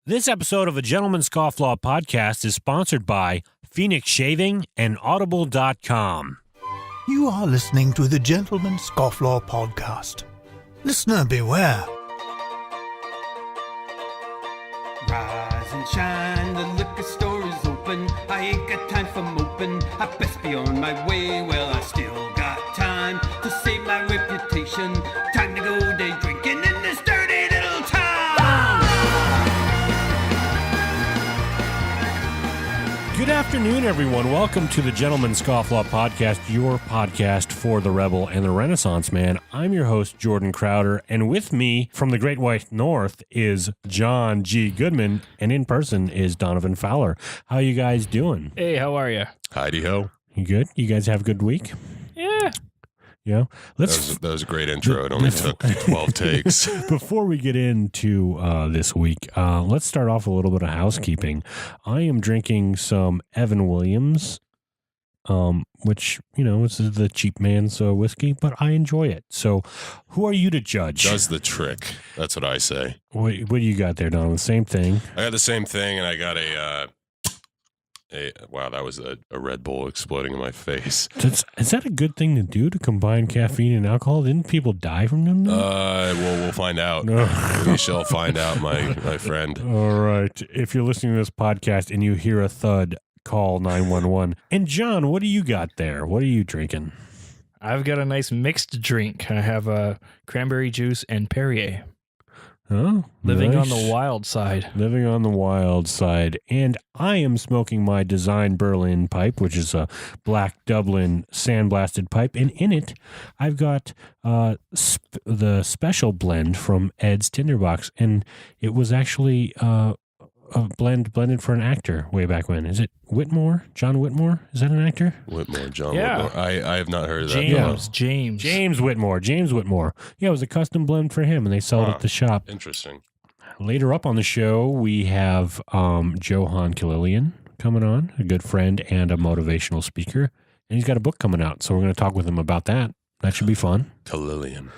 This episode of the Gentleman Scofflaw podcast is sponsored by Phoenix Shaving and Audible.com. You are listening to the Gentleman Scofflaw podcast. Listener beware. Rise and shine, the liquor store is open. I ain't got time for moping. I best be on my way. Well, I still got time to save my reputation. Time to go day drinking in this dirty little town. Good afternoon, everyone. Welcome to the Gentleman Scofflaw podcast, your podcast for the rebel and the Renaissance man. I'm your host, Jordan Crowder, and with me from the Great White North is John G. Goodman, and in person is Donovan Fowler. How you guys doing? Hey, how are you? Heidi ho. You good? You guys have a good week? Yeah. Yeah. That was a great intro. It only took 12 takes. Before we get into this week, let's start off with a little bit of housekeeping. I am drinking some Evan Williams, which, you know, is the cheap man's whiskey, but I enjoy it. So who are you to judge? Does the trick. That's what I say. What do you got there, Don? The same thing? I got the same thing, and I got wow, that was a Red Bull exploding in my face. Is that a good thing to do, to combine caffeine and alcohol? Didn't people die from them? Well, we'll find out. We shall find out, my friend. All right. If you're listening to this podcast and you hear a thud, call 911. And John, what do you got there? What are you drinking? I've got a nice mixed drink. I have a cranberry juice and Perrier. Oh, Living nice. on the wild side. Living on the wild side. And I am smoking my Design Berlin pipe, which is a black Dublin sandblasted pipe. And in it, I've got the special blend from Ed's Tinderbox. And it was actually a blended for an actor way back when. Is it Whitmore? John Whitmore? Is that an actor? Whitmore, John Yeah. Whitmore. I have not heard of that. James Whitmore. Yeah, it was a custom blend for him, and they sell it at the shop. Interesting. Later up on the show, we have Johan Khalilian coming on, a good friend and a motivational speaker. And he's got a book coming out, so we're going to talk with him about that. That should be fun. Khalilian.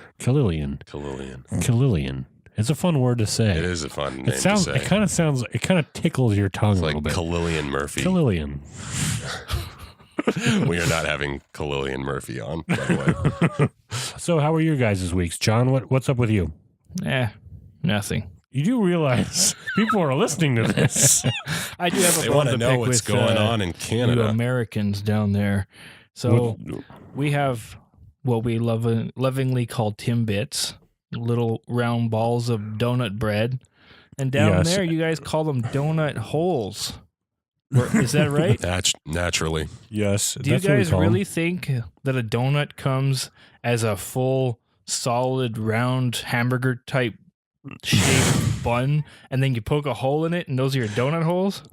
It's a fun word to say. It is a fun name to say. It kind of tickles your tongue It's a like little bit. Khalilian Murphy. Khalilian. We are not having Khalilian Murphy on, by the way. So how are your guys' weeks? John, what's up with you? Nothing. You do realize people are listening to this. I do have a They bone want to to know pick what's with, going on in you Canada. Americans down there. So we have what we lovingly call Timbits, little round balls of donut bread. And down there, you guys call them donut holes. Is that right? Naturally. Yes. Do you guys really think that a donut comes as a full, solid, round hamburger type shaped bun, and then you poke a hole in it, and those are your donut holes?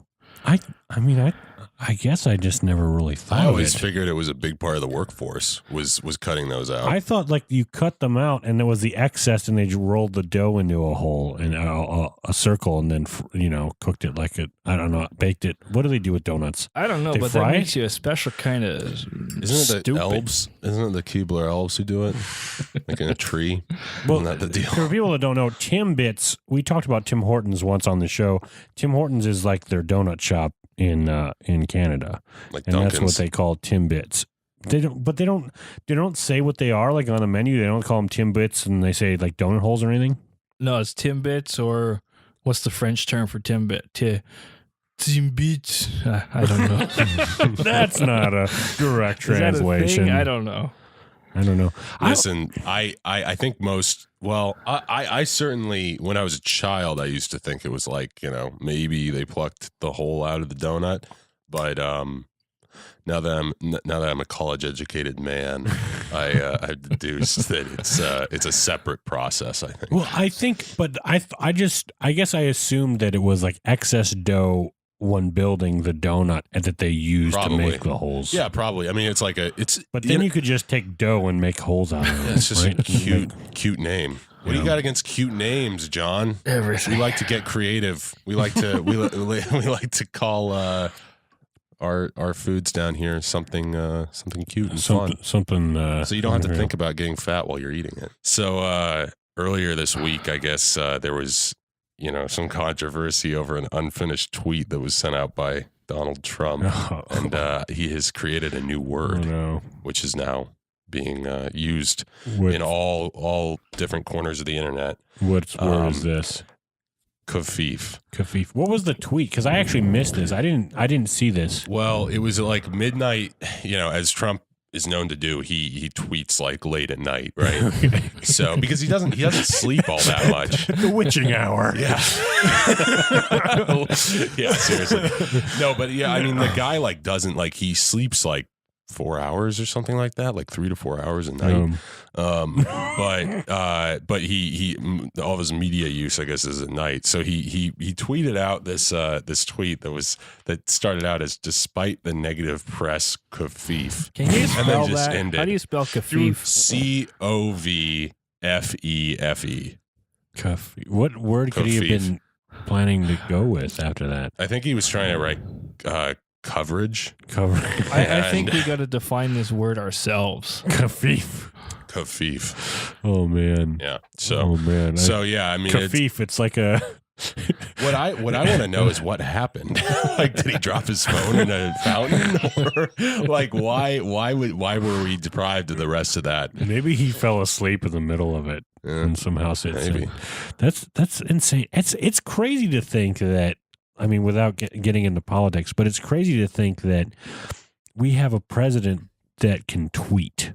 I guess I just never really thought I of always it. figured it was a big part of the workforce was cutting those out. I thought like you cut them out and there was the excess and they rolled the dough into a hole and a circle and then, cooked it like baked it. What do they do with donuts? I don't know, They but fry that makes you a special kind of Isn't it the stupid. elves? Isn't it the Keebler elves who do it? Like in a tree? Well, Isn't that the deal? For people that don't know, Timbits, we talked about Tim Hortons once on the show. Tim Hortons is like their donut shop in Canada. Like And Dunkin's. that's what they call Timbits. They don't say what they are like on a menu. They don't call them Timbits and they say like donut holes or anything. No, it's Timbits, or what's the French term for Timbit? Timbits. I don't know. That's not a direct Is that a translation. thing? I don't know. Listen, I think most, I certainly, when I was a child, I used to think it was like, maybe they plucked the hole out of the donut. But now that I'm a college educated man, I've deduced that it's a separate process, I think. Well, I think, but I guess I assumed that it was like excess dough when building the donut and that they used to make the holes. Yeah, probably. I mean, it's like but then you could just take dough and make holes out of it. it's just right? a cute name. What do you got against cute names, John? Everything. We like to get creative. We like to we like to call our foods down here something cute and fun. Something. So you don't have to think about getting fat while you're eating it. So earlier this week, I guess there was some controversy over an unfinished tweet that was sent out by Donald Trump, and he has created a new word, which is now being used in all different corners of the internet. What word is this? Covfefe. Covfefe. What was the tweet? Because I actually missed this. I didn't see this. Well, it was like midnight. As Trump is known to do, he tweets like late at night, right? So because he doesn't sleep all that much. The witching hour. Yeah. Yeah, seriously. No, but yeah, I mean the guy like doesn't like he sleeps like 4 hours or something like that, like 3 to 4 hours a night. But he all of his media use, I guess, is at night. So he tweeted out this tweet that started out as "Despite the negative press, covfefe." Can you spell just that? ended. How do you spell covfefe? Covfefe. Covfefe. What word could he have been planning to go with after that? I think he was trying to write coverage. I think we got to define this word ourselves. Covfefe. Oh man. Yeah. So. Oh man. So yeah. I mean, covfefe. It's like a. What I want to know is what happened. Like, did he drop his phone in a fountain, or like why were we deprived of the rest of that? Maybe he fell asleep in the middle of it, and somehow said, maybe. That's insane. It's crazy to think that. I mean, without getting into politics, but it's crazy to think that we have a president that can tweet.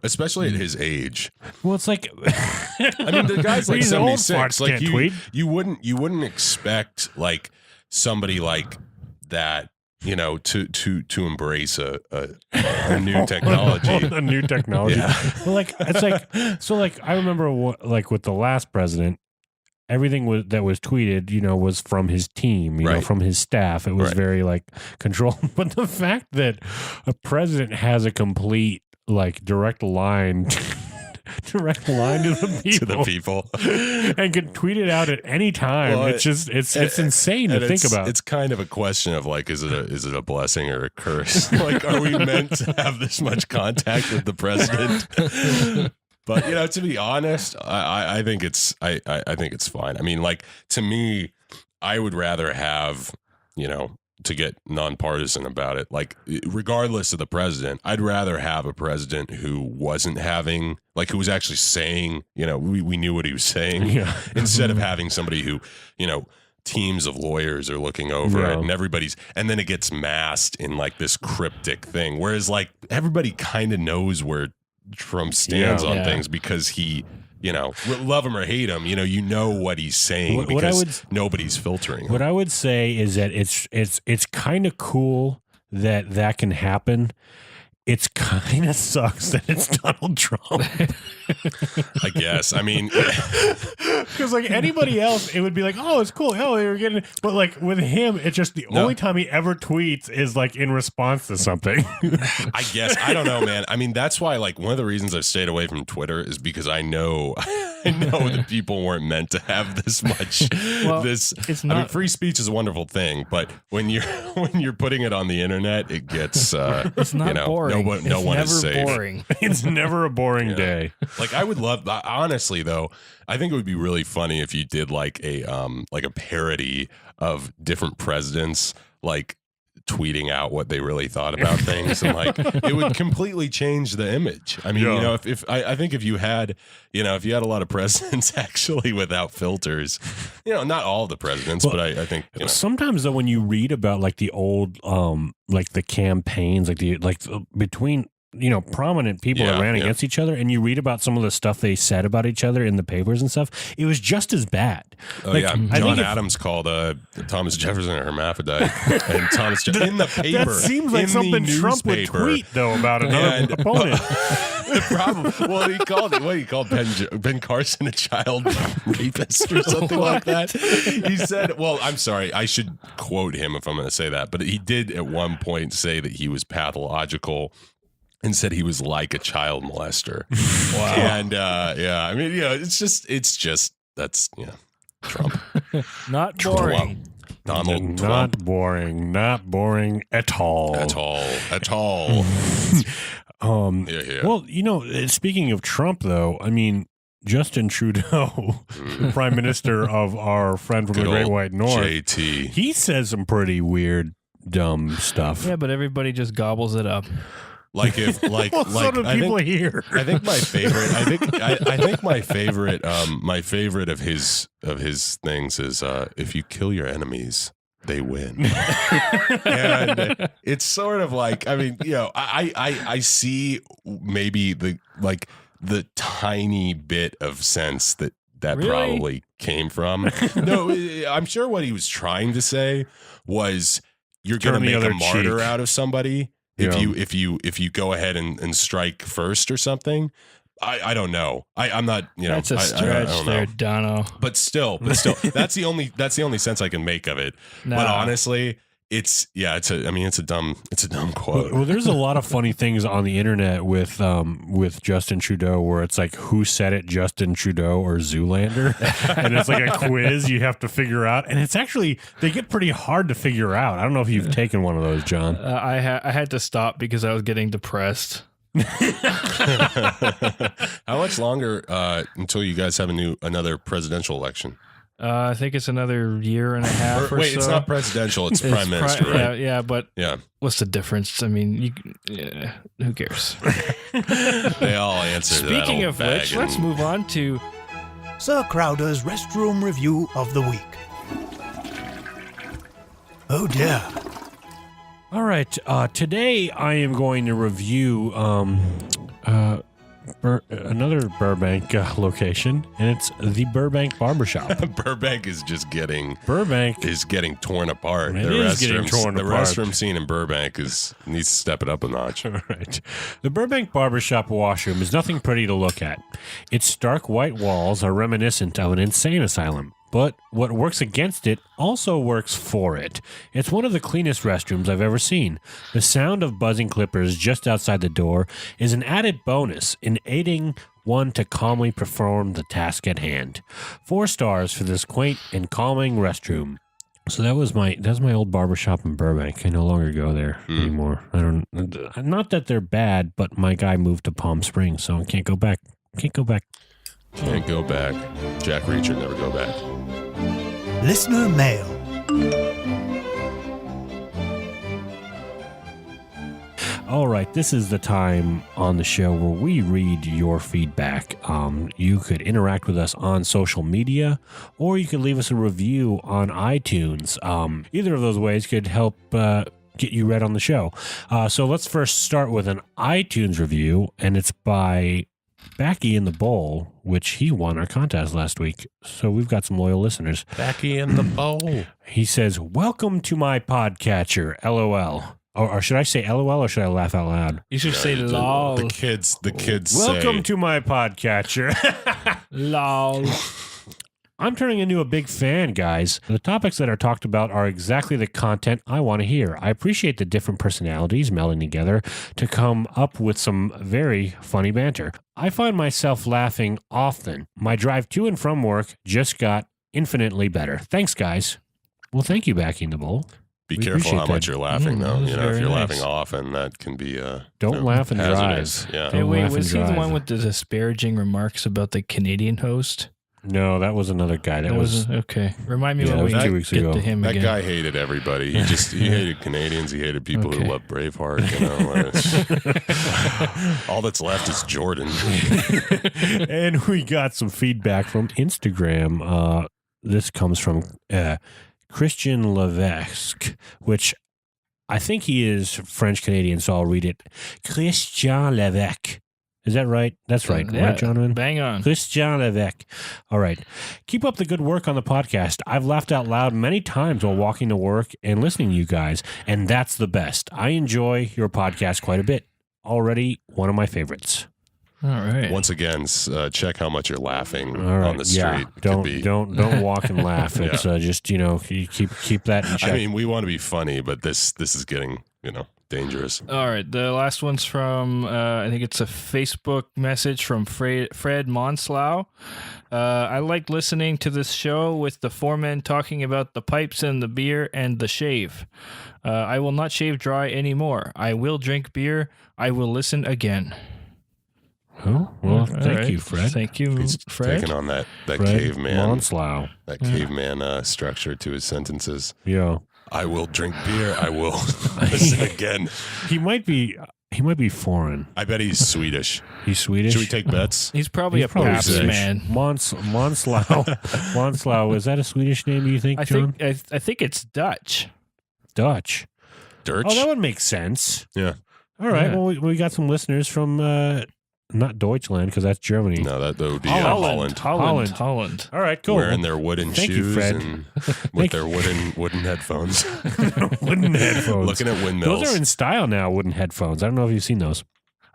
Especially at his age. Well, it's like, I mean, the guy's like 76. Like you wouldn't expect like somebody like that, to embrace a new technology. A new technology. Yeah. Well, like it's like so. Like I remember, like with the last president. Everything that was tweeted, was from his team, from his staff. It was very like controlled. But the fact that a president has a complete like direct line to the people, and can tweet it out at any time. Well, it's insane to think about. It's kind of a question of like, is it a blessing or a curse? Like, are we meant to have this much contact with the president? But to be honest, I think it's fine. I mean, like to me, I would rather have to get nonpartisan about it. Like regardless of the president, I'd rather have a president who wasn't having who was actually saying we knew what he was saying, instead of having somebody who teams of lawyers are looking over it and then it gets masked in like this cryptic thing. Whereas like everybody kind of knows where Trump stands on things because he, love him or hate him, you know what he's saying because nobody's filtering him. What I would say is that it's kind of cool that can happen. It's kind of sucks that it's Donald Trump. I guess. I mean, because like anybody else, it would be like, oh, it's cool. Oh, they were getting, but like with him, it's just the only time he ever tweets is like in response to something. I guess. I don't know, man. I mean, that's why like one of the reasons I've stayed away from Twitter is because I know that people weren't meant to have this much. It's not. I mean, free speech is a wonderful thing, but when you're putting it on the internet, it gets it's not boring. No one is safe. Boring. It's never a boring day. Like I would love, honestly though, I think it would be really funny if you did like a parody of different presidents, like tweeting out what they really thought about things, and like it would completely change the image. I mean, I think if you had a lot of presidents actually without filters, not all the presidents, but I think sometimes though when you read about like the old like the campaigns, between prominent people that ran against each other, and you read about some of the stuff they said about each other in the papers and stuff, it was just as bad. John Adams called Thomas Jefferson a hermaphrodite, and Thomas in the paper. That seems like something Trump would tweet though about another opponent. The problem, he called Ben Carson a child rapist or something like that. He said, well, I'm sorry, I should quote him if I'm going to say that, but he did at one point say that he was pathological and said he was like a child molester. Wow. And I mean, it's just that's Trump. Not boring. Donald Trump. Not boring at all. At all. Well, speaking of Trump though, I mean, Justin Trudeau, the Prime Minister of our friend from Good the Great old White North, JT. he says some pretty weird, dumb stuff. Yeah, but everybody just gobbles it up. Like if like Well, like so do people here. I think my favorite. I think my favorite. My favorite of his things is if you kill your enemies, they win. And it's sort of like, I mean, you know, I see maybe the tiny bit of sense that Really? probably came from. No, I'm sure what he was trying to say was you're going to Turn the make a other martyr cheek. out of somebody. Yeah. If you go ahead and strike first or something, I don't know. I'm not, you know, That's a I stretch don't there, know. Dono. But still, that's the only sense I can make of it. Nah. But honestly, it's a dumb quote. Well, there's a lot of funny things on the internet with Justin Trudeau where it's like, who said it, Justin Trudeau or Zoolander? And it's like a quiz you have to figure out. And it's actually, they get pretty hard to figure out. I don't know if you've taken one of those, John. I had to stop because I was getting depressed. How much longer until you guys have another presidential election? I think it's another year and a half or Wait, so. it's not presidential; it's prime minister, right? Yeah, but Yeah, what's the difference? I mean, who cares? they all answer. to that Speaking old of bag which, let's and- move on to Sir Crowder's Restroom Review of the Week. Oh dear. All right. Today I am going to review another Burbank location, and it's the Burbank Barbershop. Burbank is just getting torn apart. It is getting torn the apart. restroom scene in Burbank needs to step it up a notch. All right. The Burbank Barbershop washroom is nothing pretty to look at. Its stark white walls are reminiscent of an insane asylum. But what works against it also works for it. It's one of the cleanest restrooms I've ever seen. The sound of buzzing clippers just outside the door is an added bonus in aiding one to calmly perform the task at hand. 4 stars for this quaint and calming restroom. So that's my old barbershop in Burbank. I no longer go there anymore. Not that they're bad, but my guy moved to Palm Springs, so I can't go back. Can't go back. Can't go back. Jack Reacher, never go back. Listener mail. All right, this is the time on the show where we read your feedback. You could interact with us on social media, or you could leave us a review on iTunes. Either of those ways could help get you read on the show. So let's first start with an iTunes review, and it's by Backy in the Bowl, which he won our contest last week. So we've got some loyal listeners. Backy in the bowl. He says, "Welcome to my podcatcher, LOL." Or should I say LOL or should I laugh out loud? you should say lol. The kids Welcome say, to my podcatcher. Lol. I'm turning into a big fan, guys. The topics that are talked about are exactly the content I want to hear. I appreciate the different personalities melding together to come up with some very funny banter. I find myself laughing often. My drive to and from work just got infinitely better. Thanks, guys. Well, thank you, Backing the Bowl. Be We careful how appreciate much that. you're laughing, though. that's You know, if very you're nice. laughing often, that can be Don't laugh and hazardous. drive. Yeah. Hey, Don't wait, laugh was and he the drive. one with the disparaging remarks about the Canadian host? No, that was another guy. That was okay. Remind me Yeah, when that we was 2 weeks get ago. to him That again. guy hated everybody. He hated Canadians. He hated people Okay. who love Braveheart. You know, It's- all that's left is Jordan. and we got some feedback from Instagram. This comes from Christian Levesque, which I think he is French Canadian, so I'll read it. Christian Levesque. Is that right? That's right. Yeah, Right, Jonathan? bang on. Christian Levesque. All right. Keep up the good work on the podcast. I've laughed out loud many times while walking to work and listening to you guys, and that's the best. I enjoy your podcast quite a bit. Already one of my favorites. All right. Once again, check how much you're laughing All right. on the street. Yeah. Could Don't be- walk and laugh. It's just, you keep that in check. I mean, we want to be funny, but this is getting dangerous. All right. The last one's from, I think it's a Facebook message from Fred Monslau. I like listening to this show with the 4 men talking about the pipes and the beer and the shave. I will not shave dry anymore. I will drink beer. I will listen again. Oh, well, thank right. you, Fred. Thank you, He's Fred. taking on that Fred caveman, Monslau. that caveman structure to his sentences. Yeah. I will drink beer. I will listen again. He might be foreign. I bet he's Swedish. He's Swedish. Should we take bets? He's probably a Pabst Swedish. man. Monslau. Monslau. Is that a Swedish name, you think, John? I think it's Dutch. Dutch. Dirch? Oh, that would make sense. Yeah. All right. Yeah. Well, we got some listeners from not Deutschland, because that's Germany. No, that would be Holland. Holland. All right, cool. Wearing their wooden Thank you, shoes Fred. and with their wooden headphones. Wooden headphones. Looking at windmills. Those are in style now, wooden headphones. I don't know if you've seen those.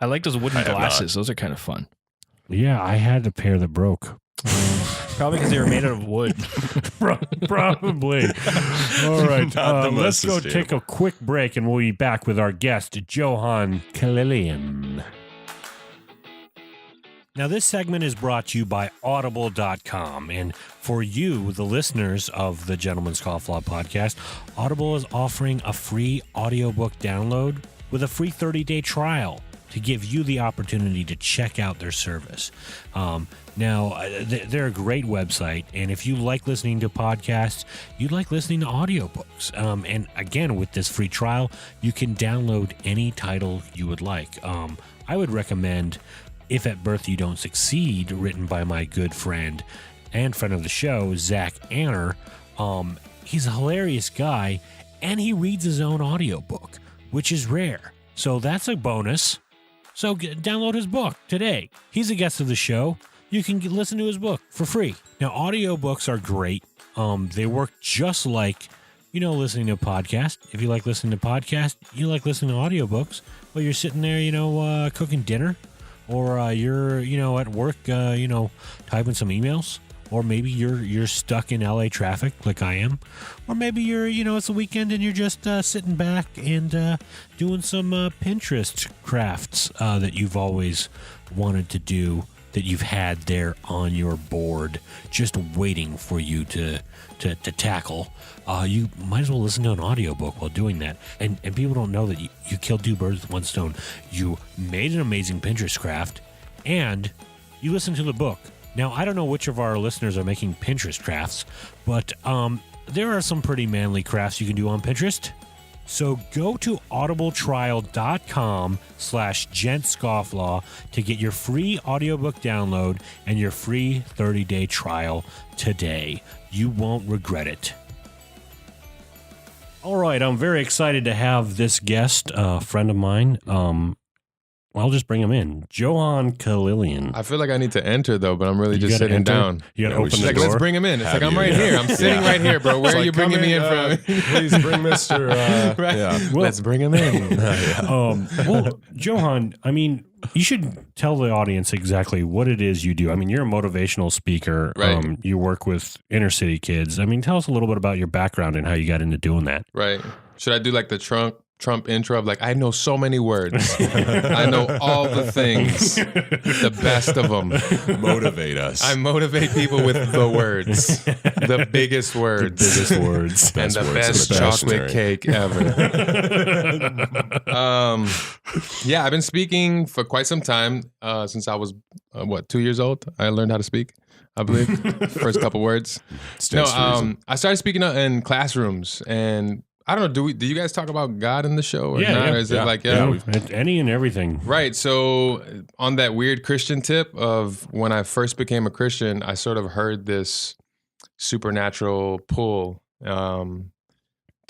I like those wooden I have glasses. Those are kind of fun. Yeah, I had a pair that broke. Probably because they were made out of wood. Probably. All right. Not the Let's most go sustainable. take a quick break, and we'll be back with our guest, Johan Khalilian. Now, this segment is brought to you by Audible.com. And for you, the listeners of the Gentleman's Scofflaw podcast, Audible is offering a free audiobook download with a free 30-day trial to give you the opportunity to check out their service. They're a great website, and if you like listening to podcasts, you like listening to audiobooks. And again, with this free trial, you can download any title you would like. I would recommend If at Birth You Don't Succeed, written by my good friend and friend of the show, Zach Anner. He's a hilarious guy, and he reads his own audiobook, which is rare. So that's a bonus. So download his book today. He's a guest of the show. You can listen to his book for free. Now, audiobooks are great. They work just like, listening to a podcast. If you like listening to podcasts, you like listening to audiobooks. Well, you're sitting there, cooking dinner, or you're, at work, typing some emails, or maybe you're stuck in LA traffic like I am, or maybe you're, it's a weekend and you're just sitting back and doing some Pinterest crafts that you've always wanted to do, that you've had there on your board, just waiting for you to tackle. You might as well listen to an audiobook while doing that. And people don't know that you killed two birds with one stone. You made an amazing Pinterest craft, and you listened to the book. Now, I don't know which of our listeners are making Pinterest crafts, but there are some pretty manly crafts you can do on Pinterest. So go to audibletrial.com/gentscofflaw to get your free audiobook download and your free 30-day trial today. You won't regret it. All right, I'm very excited to have this guest, a friend of mine. I'll just bring him in. Johan Khalilian. I feel like I need to enter though, but I'm really You just gotta sitting enter? down. You got to Yeah, we open should the Like, door. let's bring him in. It's Have like, I'm you, right yeah. here. I'm sitting right here, bro. Where It's are like, you bringing come me in from? Please bring Mr. Right. Yeah. Let's bring him in. Well, Johan, you should tell the audience exactly what it is you do. You're a motivational speaker. Right. You work with inner city kids. Tell us a little bit about your background and how you got into doing that. Right. Should I do like the Trump intro of like, I know so many words. I know all the things, the best of them. Motivate us. I motivate people with the words, the biggest words, words. and the words best in the chocolate dictionary. cake ever. Yeah, I've been speaking for quite some time, since I was 2 years old. I learned how to speak, I believe. First couple words. Stands to reason. I started speaking in classrooms, and I don't know. Do you guys talk about God in the show or not? Or is it like any and everything. Right. So on that weird Christian tip of when I first became a Christian, I sort of heard this supernatural pull to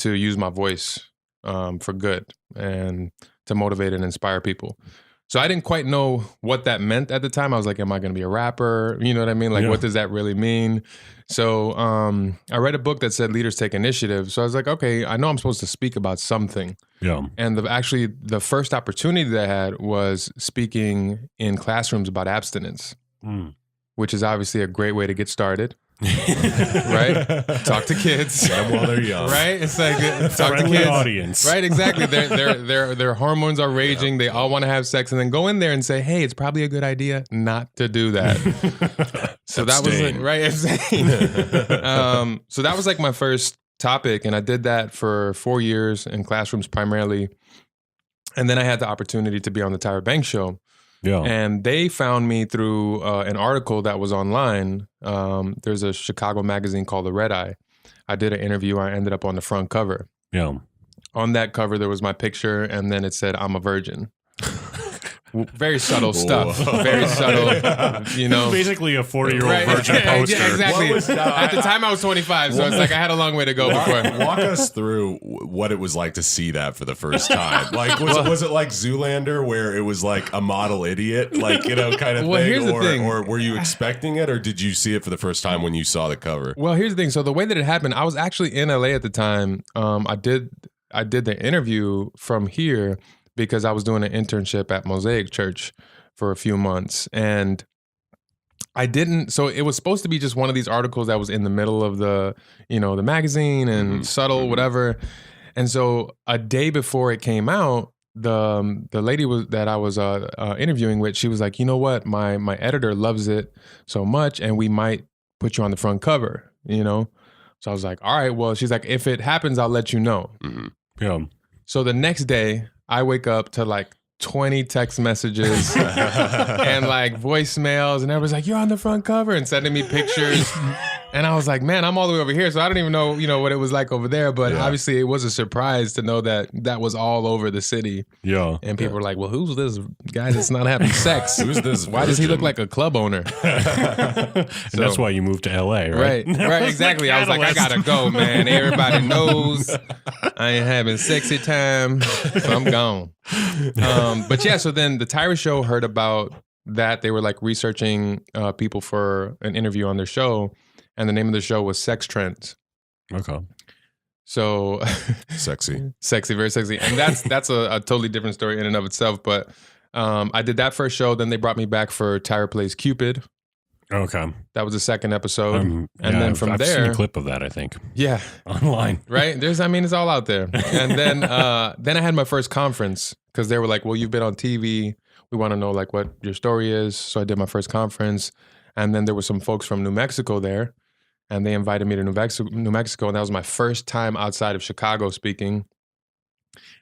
use my voice for good and to motivate and inspire people. So I didn't quite know what that meant at the time. I was like, am I going to be a rapper? You know what I mean? Like, what does that really mean? So I read a book that said leaders take initiative. So I was like, okay, I know I'm supposed to speak about something. Yeah. And the first opportunity that I had was speaking in classrooms about abstinence, which is obviously a great way to get started. Right? Talk to kids. Get 'em while they're young. Right? It's like talk to Friendly kids. audience. Right, exactly. Their hormones are raging. They all want to have sex, and then go in there and say, "Hey, it's probably a good idea not to do that." So that was like, right, abstain. So that was like my first topic, and I did that for 4 years in classrooms primarily, and then I had the opportunity to be on the Tyra show. Yeah. And they found me through an article that was online. There's a Chicago magazine called The Red Eye. I did an interview. I ended up on the front cover. Yeah. On that cover, there was my picture, and then it said, "I'm a virgin." Very subtle stuff. Very subtle, you know. Basically a 40-year-old virgin poster. Yeah, exactly. At the time, I was 25, so it's like I had a long way to go before. Walk us through what it was like to see that for the first time. Like, was it like Zoolander, where it was like a model idiot, like, you know, kind of thing? Here's the thing. Or were you expecting it, or did you see it for the first time when you saw the cover? Well, here's the thing. So the way that it happened, I was actually in LA at the time. I did the interview from here because I was doing an internship at Mosaic Church for a few months. And so it was supposed to be just one of these articles that was in the middle of the, you know, the magazine and subtle, whatever. And so a day before it came out, the lady that I was interviewing with, she was like, you know what, my editor loves it so much, and we might put you on the front cover, you know? So I was like, all right, well, she's like, if it happens, I'll let you know. Yeah. So the next day, I wake up to like 20 text messages and like voicemails, and everyone's like, you're on the front cover, and sending me pictures. And I was like, man, I'm all the way over here, so I don't even know, you know, what it was like over there. But obviously it was a surprise to know that that was all over the city. Yeah. And people were like, well, who's this guy that's not having sex? Who's this? Why does he look like a club owner? And that's why you moved to LA, right? Right, exactly. I was like, I gotta go, man. Everybody knows I ain't having sexy time, so I'm gone. But yeah, so then the Tyra show heard about that. They were like researching people for an interview on their show, and the name of the show was Sex Trends. Okay. So Sexy, very sexy, and that's a totally different story in and of itself. But I did that first show. Then they brought me back for Tyra Plays Cupid. Okay. That was the second episode, and then from I've there, seen a clip of that, I think. Yeah, online. Right? It's all out there. And then I had my first conference because they were like, well, you've been on TV. We want to know like what your story is. So I did my first conference, and then there were some folks from New Mexico there, and they invited me to New Mexico, and that was my first time outside of Chicago speaking.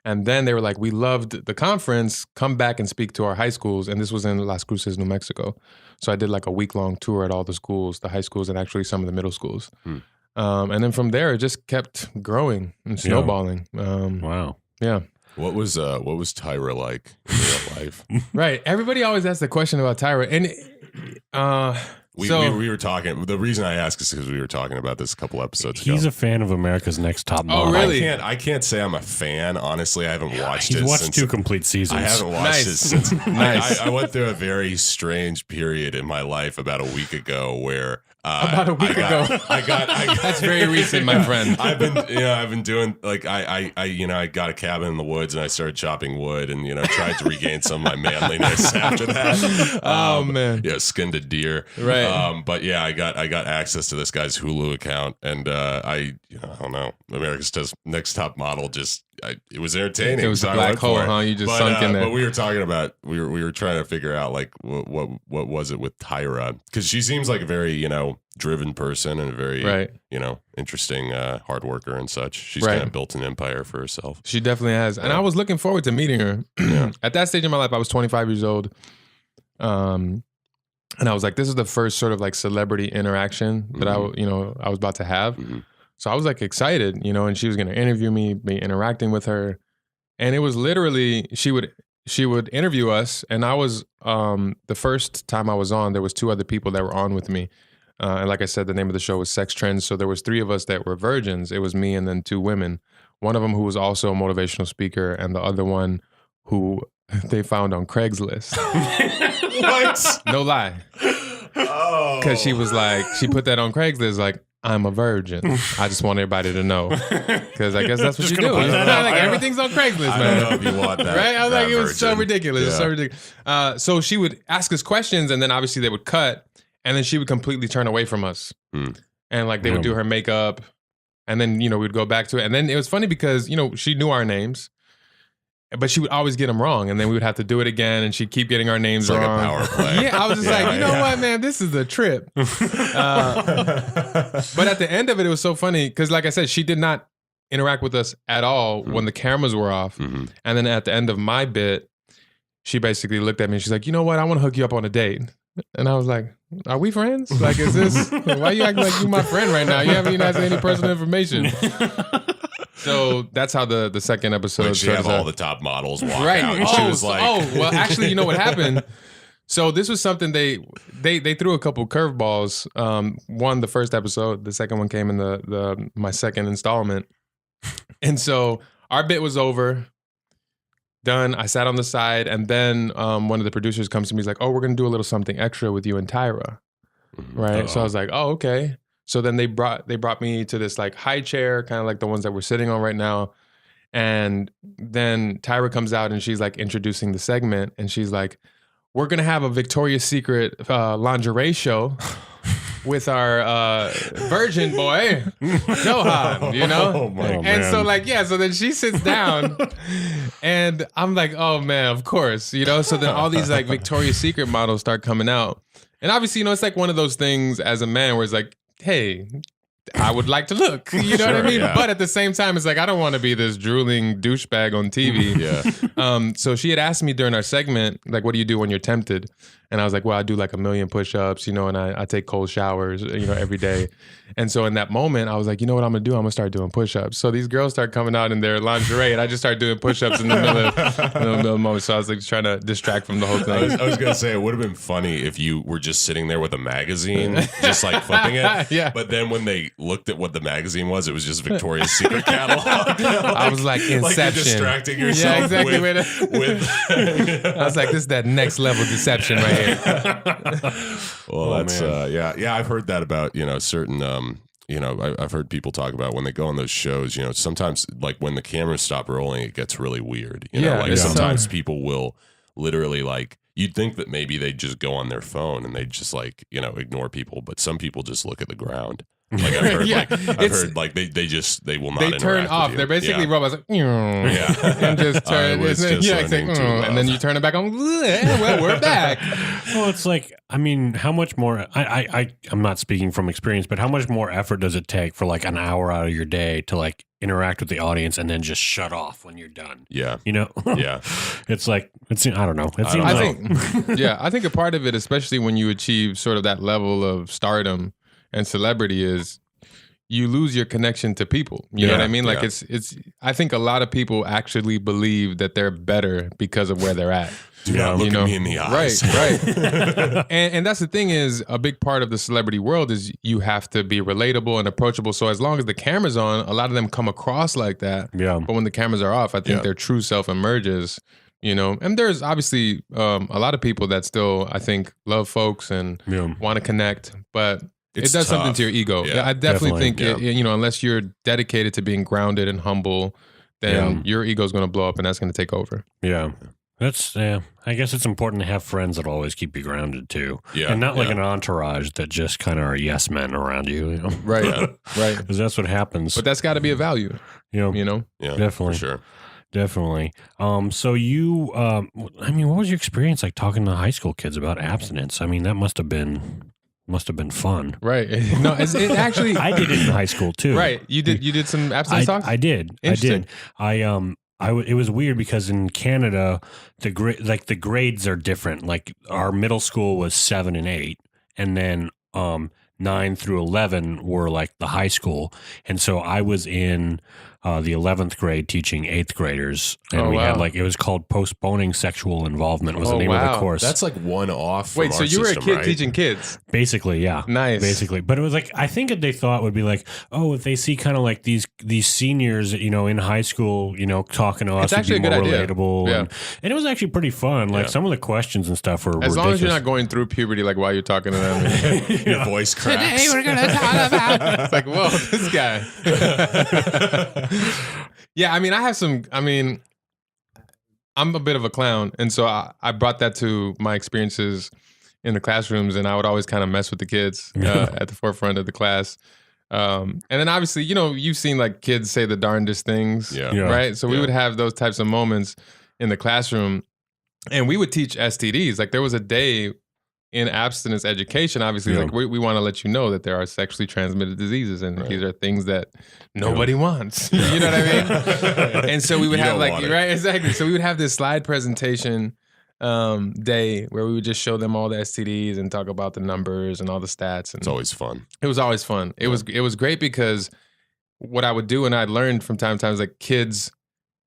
And then they were like, we loved the conference. Come back and speak to our high schools. And this was in Las Cruces, New Mexico. So I did like a week-long tour at all the schools, the high schools, and actually some of the middle schools. And then from there, it just kept growing and snowballing. Wow. Yeah. What was Tyra like in real life? Right. Everybody always asks the question about Tyra. And we were talking. The reason I ask is because we were talking about this a couple episodes ago. He's a fan of America's Next Top Model. Oh, really? I can't say I'm a fan. Honestly, I haven't watched it. He's watched since 2 complete seasons. I haven't watched it since. Nice. I went through a very strange period in my life about a week ago where. About a week ago. I got That's very recent, my friend. I've been doing like I got a cabin in the woods and I started chopping wood and tried to regain some of my manliness after that. Oh man. Yeah, skinned a deer. Right. But yeah, I got access to this guy's Hulu account, and I don't know, America's Next Top Model it was entertaining. It was a black hole, huh? You just sunk in there. But we were talking about we were trying to figure out like what was it with Tyra, because she seems like a very driven person and a very interesting hard worker and such. She's kind of built an empire for herself. She definitely has, and I was looking forward to meeting her. At that stage in my life, I was 25 years old, and I was like, this is the first sort of like celebrity interaction that I was about to have. Mm-hmm. So I was like excited, and she was going to interview me, be interacting with her. And it was literally, she would interview us. And I was, the first time I was on, there was 2 other people that were on with me. And like I said, the name of the show was Sex Trends. So there was 3 of us that were virgins. It was me and then 2 women. One of them who was also a motivational speaker, and the other one who they found on Craigslist. What? No lie. Oh. Because she was like, she put that on Craigslist like, I'm a virgin. I just want everybody to know, because I guess that's what you do. Everything's on Craigslist, man. I don't know if you want that. Right? I was like, it was so virgin. ridiculous. Yeah. It's so ridiculous. So she would ask us questions, and then obviously they would cut, and then she would completely turn away from us. And like they would do her makeup, and then we'd go back to it. And then it was funny because she knew our names, but she would always get them wrong, and then we would have to do it again, and she'd keep getting our names It's wrong. like a power play. Yeah, I was just like, what, man, this is a trip. But at the end of it, it was so funny because, like I said, she did not interact with us at all when the cameras were off. Mm-hmm. And then at the end of my bit, she basically looked at me and she's like, you know what? I want to hook you up on a date. And I was like, are we friends? Like, is this, why you acting like you my friend right now? You haven't even asked any personal information. So that's how the second episode. Like she have all the top models walk right. out. And she was like, well, actually, you know what happened? So this was something they threw a couple curveballs. One, the first episode. The second one came in my second installment. And so our bit was over. Done. I sat on the side, and then one of the producers comes to me. He's like, "Oh, we're gonna do a little something extra with you and Tyra." Right. So I was like, "Oh, okay." So then they brought me to this like high chair, kind of like the ones that we're sitting on right now. And then Tyra comes out and she's like introducing the segment, and she's like, "We're gonna have a Victoria's Secret lingerie show with our virgin boy, Johan, you know?" And so like, yeah, so then she sits down and I'm like, oh man, of course, you know? So then all these like Victoria's Secret models start coming out. And obviously, you know, it's like one of those things as a man where it's like, hey, I would like to look, you know what I mean? Yeah. But at the same time, it's like, I don't want to be this drooling douchebag on TV. yeah. So she had asked me during our segment, like, what do you do when you're tempted? And I was like, well, I do like 1,000,000 push-ups, you know, and I take cold showers, you know, every day. And so in that moment, I was like, you know what I'm going to do? I'm going to start doing push-ups. So these girls start coming out in their lingerie, and I just started doing push-ups in the middle of the moment. So I was like trying to distract from the whole thing. I was going to say, it would have been funny if you were just sitting there with a magazine, just like flipping it. Yeah. But then when they looked at what the magazine was, it was just Victoria's Secret catalog. I was like, Inception. Like you're distracting yourself. Yeah, exactly. with I was like, this is that next level deception right here. Well, that's yeah. I've heard that about, you know, certain you know, I've heard people talk about when they go on those shows, you know, sometimes like when the cameras stop rolling, it gets really weird. You know, like sometimes people will literally like, you'd think that maybe they just go on their phone and they just like, you know, ignore people, but some people just look at the ground. Like I've heard, they will not. They turn interact off. with you. They're basically robots, like, yeah, and just turn. And then you turn it back on. Well, we're back. Well, it's like, I mean, how much more? I'm not speaking from experience, but how much more effort does it take for like an hour out of your day to like interact with the audience and then just shut off when you're done? Yeah, you know. Yeah, it's like I don't know. It seems I think a part of it, especially when you achieve sort of that level of stardom and celebrity, is you lose your connection to people. You know what I mean? Like it's I think a lot of people actually believe that they're better because of where they're at. Do not look at me in the eyes. Right. and that's the thing, is a big part of the celebrity world is you have to be relatable and approachable. So as long as the camera's on, a lot of them come across like that. Yeah. But when the cameras are off, I think their true self emerges. You know, and there's obviously a lot of people that still, I think, love folks and want to connect, but it does something to your ego. Yeah, I definitely think, you know, unless you're dedicated to being grounded and humble, then your ego's going to blow up and that's going to take over. Yeah. That's, I guess it's important to have friends that always keep you grounded too. Yeah. And not like an entourage that just kind of are yes men around you. You know? Right. Right. Because that's what happens. But that's got to be a value. You know? Yeah, definitely. for sure. Definitely. So you, I mean, what was your experience like talking to high school kids about abstinence? I mean, that must have been fun. Right. No, it actually, I did it in high school too. Right. You did some abstinence talks? I did. Interesting. It was weird because in Canada, the grades are different. Like our middle school was 7 and 8, and then 9 through 11 were like the high school. And so I was in the 11th grade teaching 8th graders. And had like, it was called Postponing Sexual Involvement was the name of the course. That's like one off. Wait, so you were a kid right? teaching kids? Basically, yeah. Nice. Basically. But it was like, I think they thought would be like, oh, if they see kind of like these seniors, you know, in high school, you know, talking to us, it's actually it'd be a good more idea. relatable. Yeah. And it was actually pretty fun. Like some of the questions and stuff were as ridiculous. long as you're not going through puberty, like while you're talking to them. Your voice cracks. Today we're going to talk about. It's like, whoa, this guy. Yeah, I mean, I'm a bit of a clown. And so I brought that to my experiences in the classrooms, and I would always kind of mess with the kids at the forefront of the class. And then obviously, you know, you've seen like kids say the darndest things, right? So we would have those types of moments in the classroom, and we would teach STDs. Like there was a day in abstinence education, obviously, like we want to let you know that there are sexually transmitted diseases, and these are things that nobody wants. You know what I mean? And so we would have like, right, exactly. So we would have this slide presentation day where we would just show them all the STDs and talk about the numbers and all the stats. And It's always fun. it was always fun. It was great because what I would do, and I'd learned from time to time, is like kids,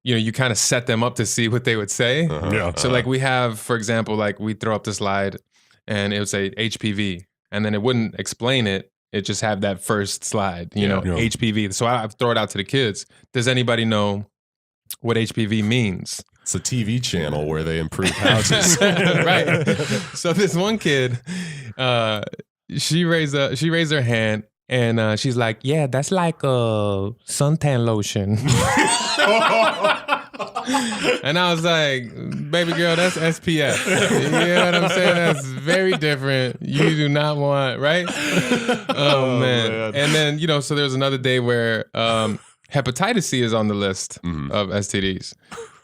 you kind of set them up to see what they would say. So like we have, for example, like we throw up the slide and it would say HPV, and then it wouldn't explain it. It just have that first slide, HPV. So I throw it out to the kids. Does anybody know what HPV means? It's a TV channel where they improve houses. Right. So this one kid, she raised her hand and she's like, yeah, that's like a suntan lotion. And I was like, baby girl, that's SPF. You know what I'm saying? That's very different. You do not want, right? Oh, man. And then, so there was another day where hepatitis C is on the list of STDs.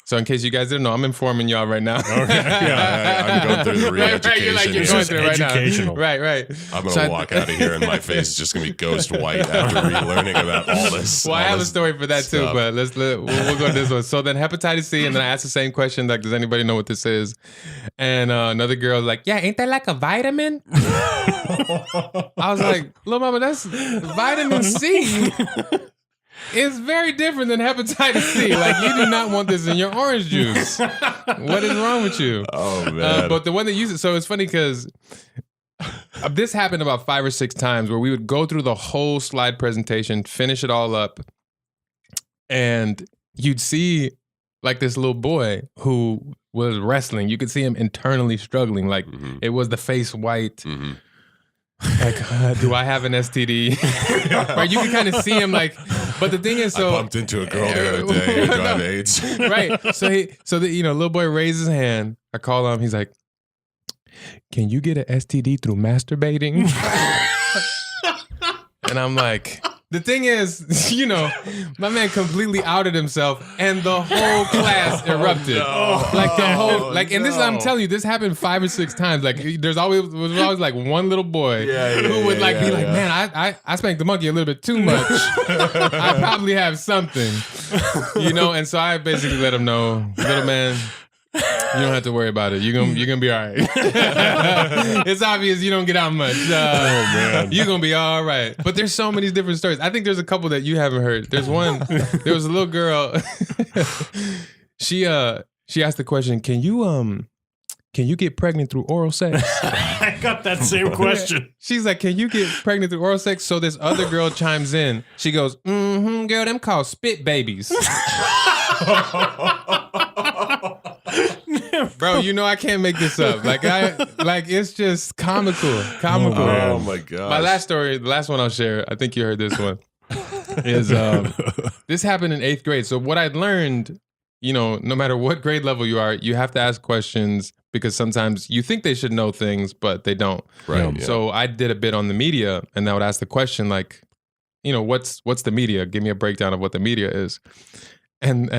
So in case you guys didn't know, I'm informing y'all right now. Okay. I'm going through the re-education. Right, you're going through it right educational. now. Right. I'm going to walk out of here and my face is just going to be ghost white after relearning about all this. Well, I have a story for that too, but we'll go to this one. So then hepatitis C, and then I asked the same question, like, does anybody know what this is? And another girl was like, yeah, ain't that like a vitamin? I was like, little mama, that's vitamin C. It's very different than hepatitis C. Like, you do not want this in your orange juice. What is wrong with you? Oh, man. But the one that used it, so it's funny because this happened about 5 or 6 times where we would go through the whole slide presentation, finish it all up, and you'd see like this little boy who was wrestling. You could see him internally struggling. Like, it was the face white. Like, do I have an STD? Right, you can kind of see him like, but the thing is, so I bumped into a girl the other day who got AIDS. Right. So the little boy raised his hand. I call him. He's like, "Can you get an STD through masturbating?" And I'm like, the thing is, my man completely outed himself, and the whole class erupted. Like the whole, like, and this I'm telling you, this happened 5 or 6 times. Like, was always like one little boy who would be like, man, I spanked the monkey a little bit too much. I probably have something, And so I basically let him know, little man, you don't have to worry about it. You're gonna be all right. It's obvious you don't get out much. You're gonna be all right. But there's so many different stories. I think there's a couple that you haven't heard. There's one. There was a little girl. She asked the question, Can you get pregnant through oral sex? I got that same question. She's like, can you get pregnant through oral sex? So this other girl chimes in. She goes, girl, them called spit babies. Bro, I can't make this up. Like it's just comical. Oh my god. My last story, the last one I'll share, I think you heard this one, is this happened in 8th grade. So what I'd learned, no matter what grade level you are, you have to ask questions because sometimes you think they should know things, but they don't. Right. Yeah. So I did a bit on the media, and I would ask the question like, what's the media? Give me a breakdown of what the media is. And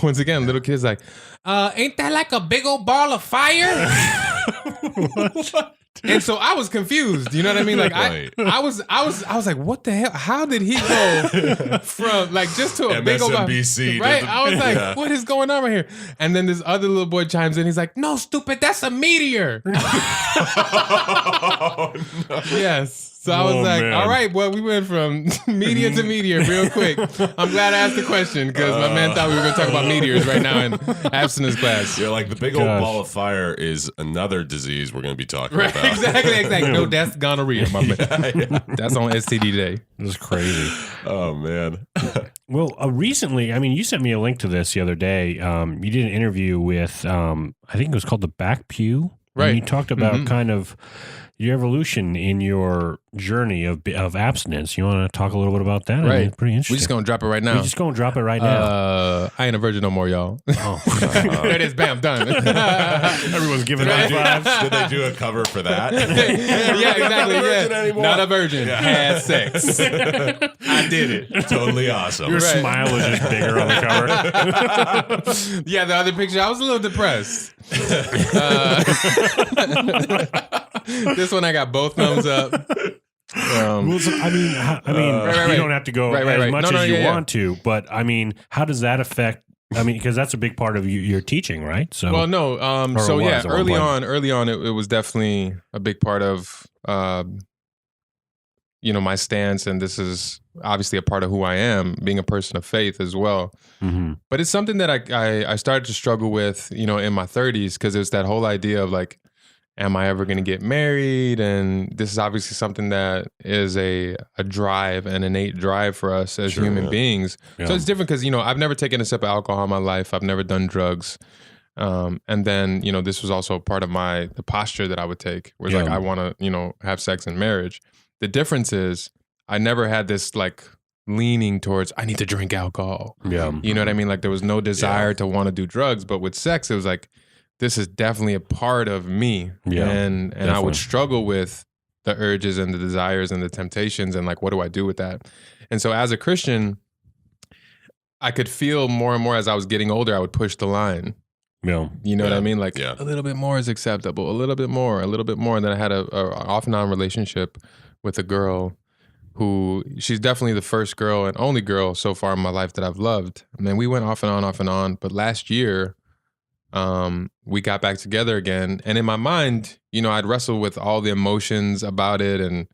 once again, little kid's like, ain't that like a big old ball of fire? What? And so I was confused. You know what I mean? Like I was like, what the hell? How did he go from like just to a big old MSNBC, right? I was like, what is going on right here? And then this other little boy chimes in. He's like, no, stupid, that's a meteor. Oh, no. Yes. So I was like, man. all right, well, we went from meteor to meteor real quick. I'm glad I asked the question because my man thought we were going to talk about meteors right now in abstinence class. You're like, the big old ball of fire is another disease we're going to be talking about. Exactly. No, that's gonorrhea, my man. Yeah. That's on STD day. It was crazy. Oh, man. Well, recently, you sent me a link to this the other day. You did an interview with, I think it was called The Back Pew. Right. And you talked about kind of your evolution in your journey of abstinence. You want to talk a little bit about that? Right. It's pretty interesting. We're just going to drop it right now. We're just going to drop it right now. I ain't a virgin no more, y'all. Oh. There it is. Bam. Done. Everyone's giving high fives. Did they do a cover for that? Yeah, exactly. Not a virgin anymore. Not a virgin. Yeah. Had sex. I did it. Totally awesome. Your smile is just bigger on the cover. Yeah, the other picture, I was a little depressed. This one, I got both thumbs up. Well, so, you don't have to go as much as you want to, but how does that affect I mean, because that's a big part of your teaching, right? So, Well, no. Or So it yeah, was at one early on, it was definitely a big part of, my stance, and this is obviously a part of who I am, being a person of faith as well. mm-hmm. But it's something that I started to struggle with, in my 30s, because it's that whole idea of like, am I ever going to get married? And this is obviously something that is a drive, an innate drive for us as human beings. Yeah. So it's different because, I've never taken a sip of alcohol in my life. I've never done drugs. And then, this was also part of the posture that I would take, where it's like, I want to, have sex in marriage. The difference is I never had this like leaning towards, I need to drink alcohol. Yeah. You know what I mean? Like there was no desire to want to do drugs, but with sex, it was like, this is definitely a part of me. Yeah, and I would struggle with the urges and the desires and the temptations and like, what do I do with that? And so as a Christian, I could feel more and more as I was getting older, I would push the line. Yeah. You know what I mean? Like a little bit more is acceptable, a little bit more. And then I had a off and on relationship with a girl who, she's definitely the first girl and only girl so far in my life that I've loved. And then we went off and on. But last year, we got back together again. And in my mind, I'd wrestle with all the emotions about it. And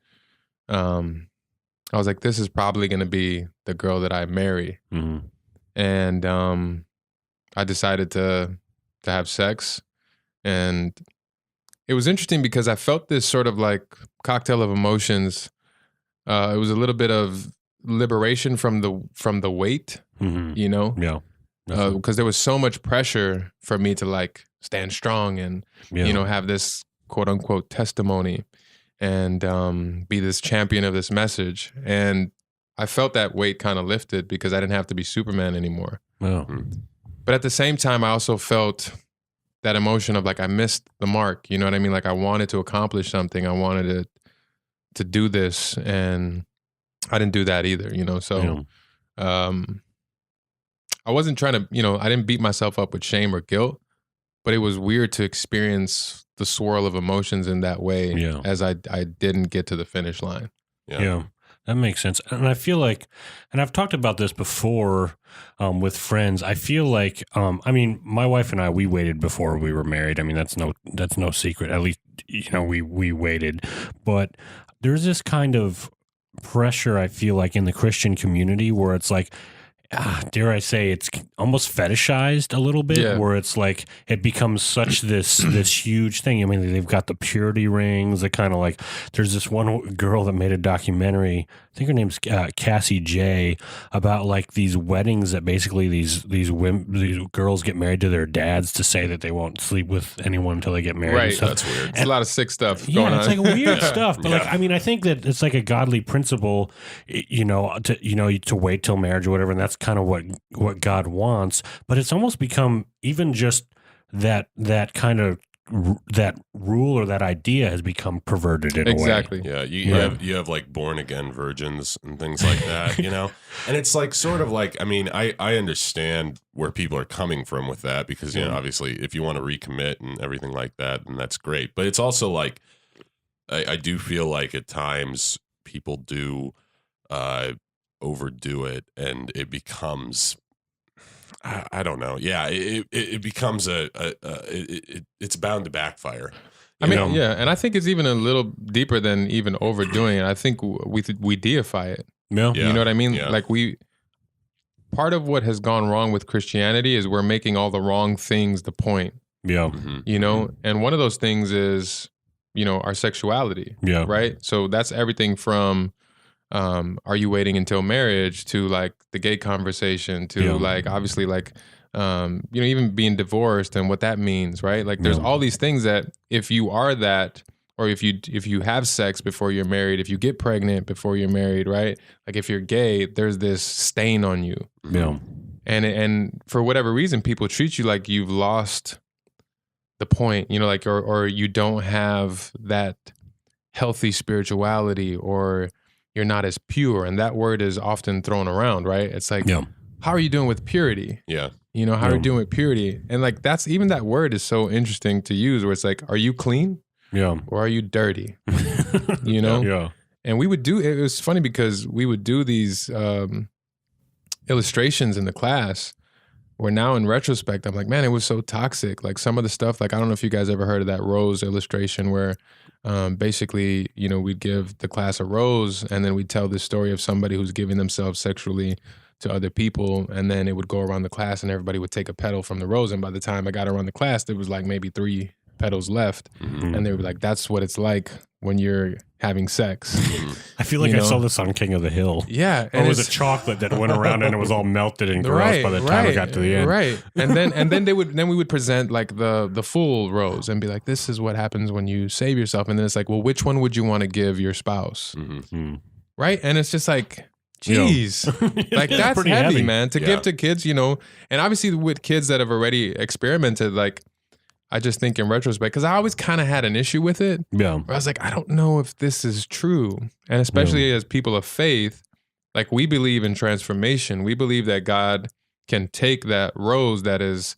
I was like, this is probably going to be the girl that I marry. Mm-hmm. And I decided to have sex. And it was interesting because I felt this sort of like cocktail of emotions. It was a little bit of liberation from the weight, Mm-hmm. Yeah. Because there was so much pressure for me to like stand strong and, have this quote unquote testimony and be this champion of this message. And I felt that weight kind of lifted because I didn't have to be Superman anymore. Oh. But at the same time, I also felt that emotion of like, I missed the mark. You know what I mean? Like I wanted to accomplish something. I wanted to do this, and I didn't do that either, So, I wasn't trying to, I didn't beat myself up with shame or guilt, but it was weird to experience the swirl of emotions in that way as I didn't get to the finish line. Yeah. That makes sense. And I feel like, and I've talked about this before with friends, I feel like, my wife and I, we waited before we were married. I mean, that's no secret. At least, we waited. But there's this kind of pressure, I feel like, in the Christian community where it's like, dare I say, it's almost fetishized a little bit, where it's like it becomes such this huge thing. I mean, they've got the purity rings. They kind of like, there's this one girl that made a documentary, I think her name's Cassie J, about like these weddings that basically these girls get married to their dads to say that they won't sleep with anyone until they get married. Right, so, that's weird. It's a lot of sick stuff going on. It's like weird stuff. But like, I think that it's like a godly principle, to wait till marriage or whatever, and that's kind of what God wants. But it's almost become even just that kind of that rule or that idea has become perverted in a way. Exactly. Yeah, you have like born again virgins and things like that, And it's like sort of like, I understand where people are coming from with that because, obviously if you want to recommit and everything like that, then that's great. But it's also like, I do feel like at times people do overdo it and it becomes, I don't know. Yeah, it becomes it's bound to backfire. And I think it's even a little deeper than even overdoing it. I think we deify it. Yeah. You know what I mean? Yeah. Like part of what has gone wrong with Christianity is we're making all the wrong things the point. Yeah. Mm-hmm. And one of those things is, our sexuality. Yeah. Right? So that's everything from are you waiting until marriage to like the gay conversation to like obviously like even being divorced and what that means, right? Like there's all these things that if you are that, or if you have sex before you're married, if you get pregnant before you're married, right? Like if you're gay, there's this stain on you. Yeah. And for whatever reason, people treat you like you've lost the point, like or you don't have that healthy spirituality, or you're not as pure. And that word is often thrown around, right? It's like, how are you doing with purity? Yeah. How are you doing with purity? And like, that word is so interesting to use where it's like, are you clean? Yeah. Or are you dirty? Yeah. And it was funny because we would do these illustrations in the class where now in retrospect, I'm like, man, it was so toxic. Like some of the stuff, like I don't know if you guys ever heard of that rose illustration where basically, you know, we'd give the class a rose and then we'd tell this story of somebody who's giving themselves sexually to other people, and then it would go around the class and everybody would take a petal from the rose, and by the time I got around the class, there was like maybe 3 petals left, and they were like, that's what it's like when you're having sex. I feel like I saw this on King of the Hill. Yeah. Or was it chocolate that went around and it was all melted and gross by the time it got to the end? Right. And then we would present like the full rose and be like, this is what happens when you save yourself. And then it's like, well, which one would you want to give your spouse? Right. And it's just like, geez, like that's heavy, man, to give to kids, you know. And obviously with kids that have already experimented, like I just think in retrospect, because I always kind of had an issue with it. Yeah. I was like, I don't know if this is true. And especially as people of faith, like we believe in transformation. We believe that God can take that rose that is,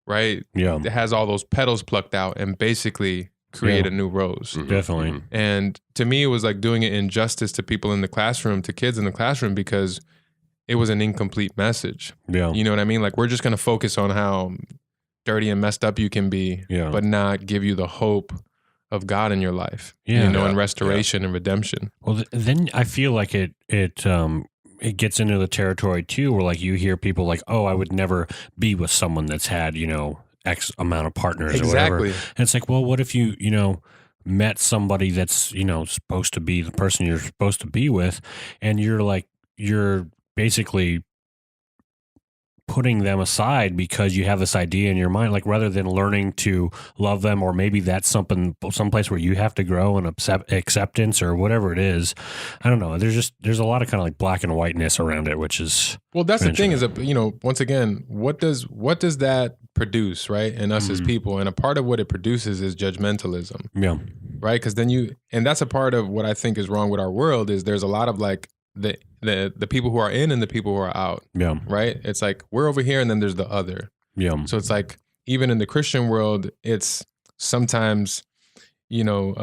right, that has all those petals plucked out and basically create a new rose. Definitely. And to me, it was like doing it injustice to people in the classroom, to kids in the classroom, because it was an incomplete message. Yeah. You know what I mean? Like we're just going to focus on how dirty and messed up you can be, but not give you the hope of God in your life, you know, and restoration and redemption. Well, then I feel like it gets into the territory too, where like you hear people like, oh, I would never be with someone that's had, you know, X amount of partners or whatever. And it's like, well, what if you know, met somebody that's, you know, supposed to be the person you're supposed to be with, and you're basically putting them aside because you have this idea in your mind, like rather than learning to love them, or maybe that's someplace where you have to grow in acceptance or whatever it is. I don't know. There's a lot of kind of like black and whiteness around it, which is, well, that's the thing is, you know, once again, what does that produce, right? In us as people. And a part of what it produces is judgmentalism. Yeah. Right. Cause then and that's a part of what I think is wrong with our world is there's a lot of like, the people who are in and the people who are out. Yeah. Right? It's like we're over here and then there's the other. Yeah. So it's like even in the Christian world, it's sometimes, you know,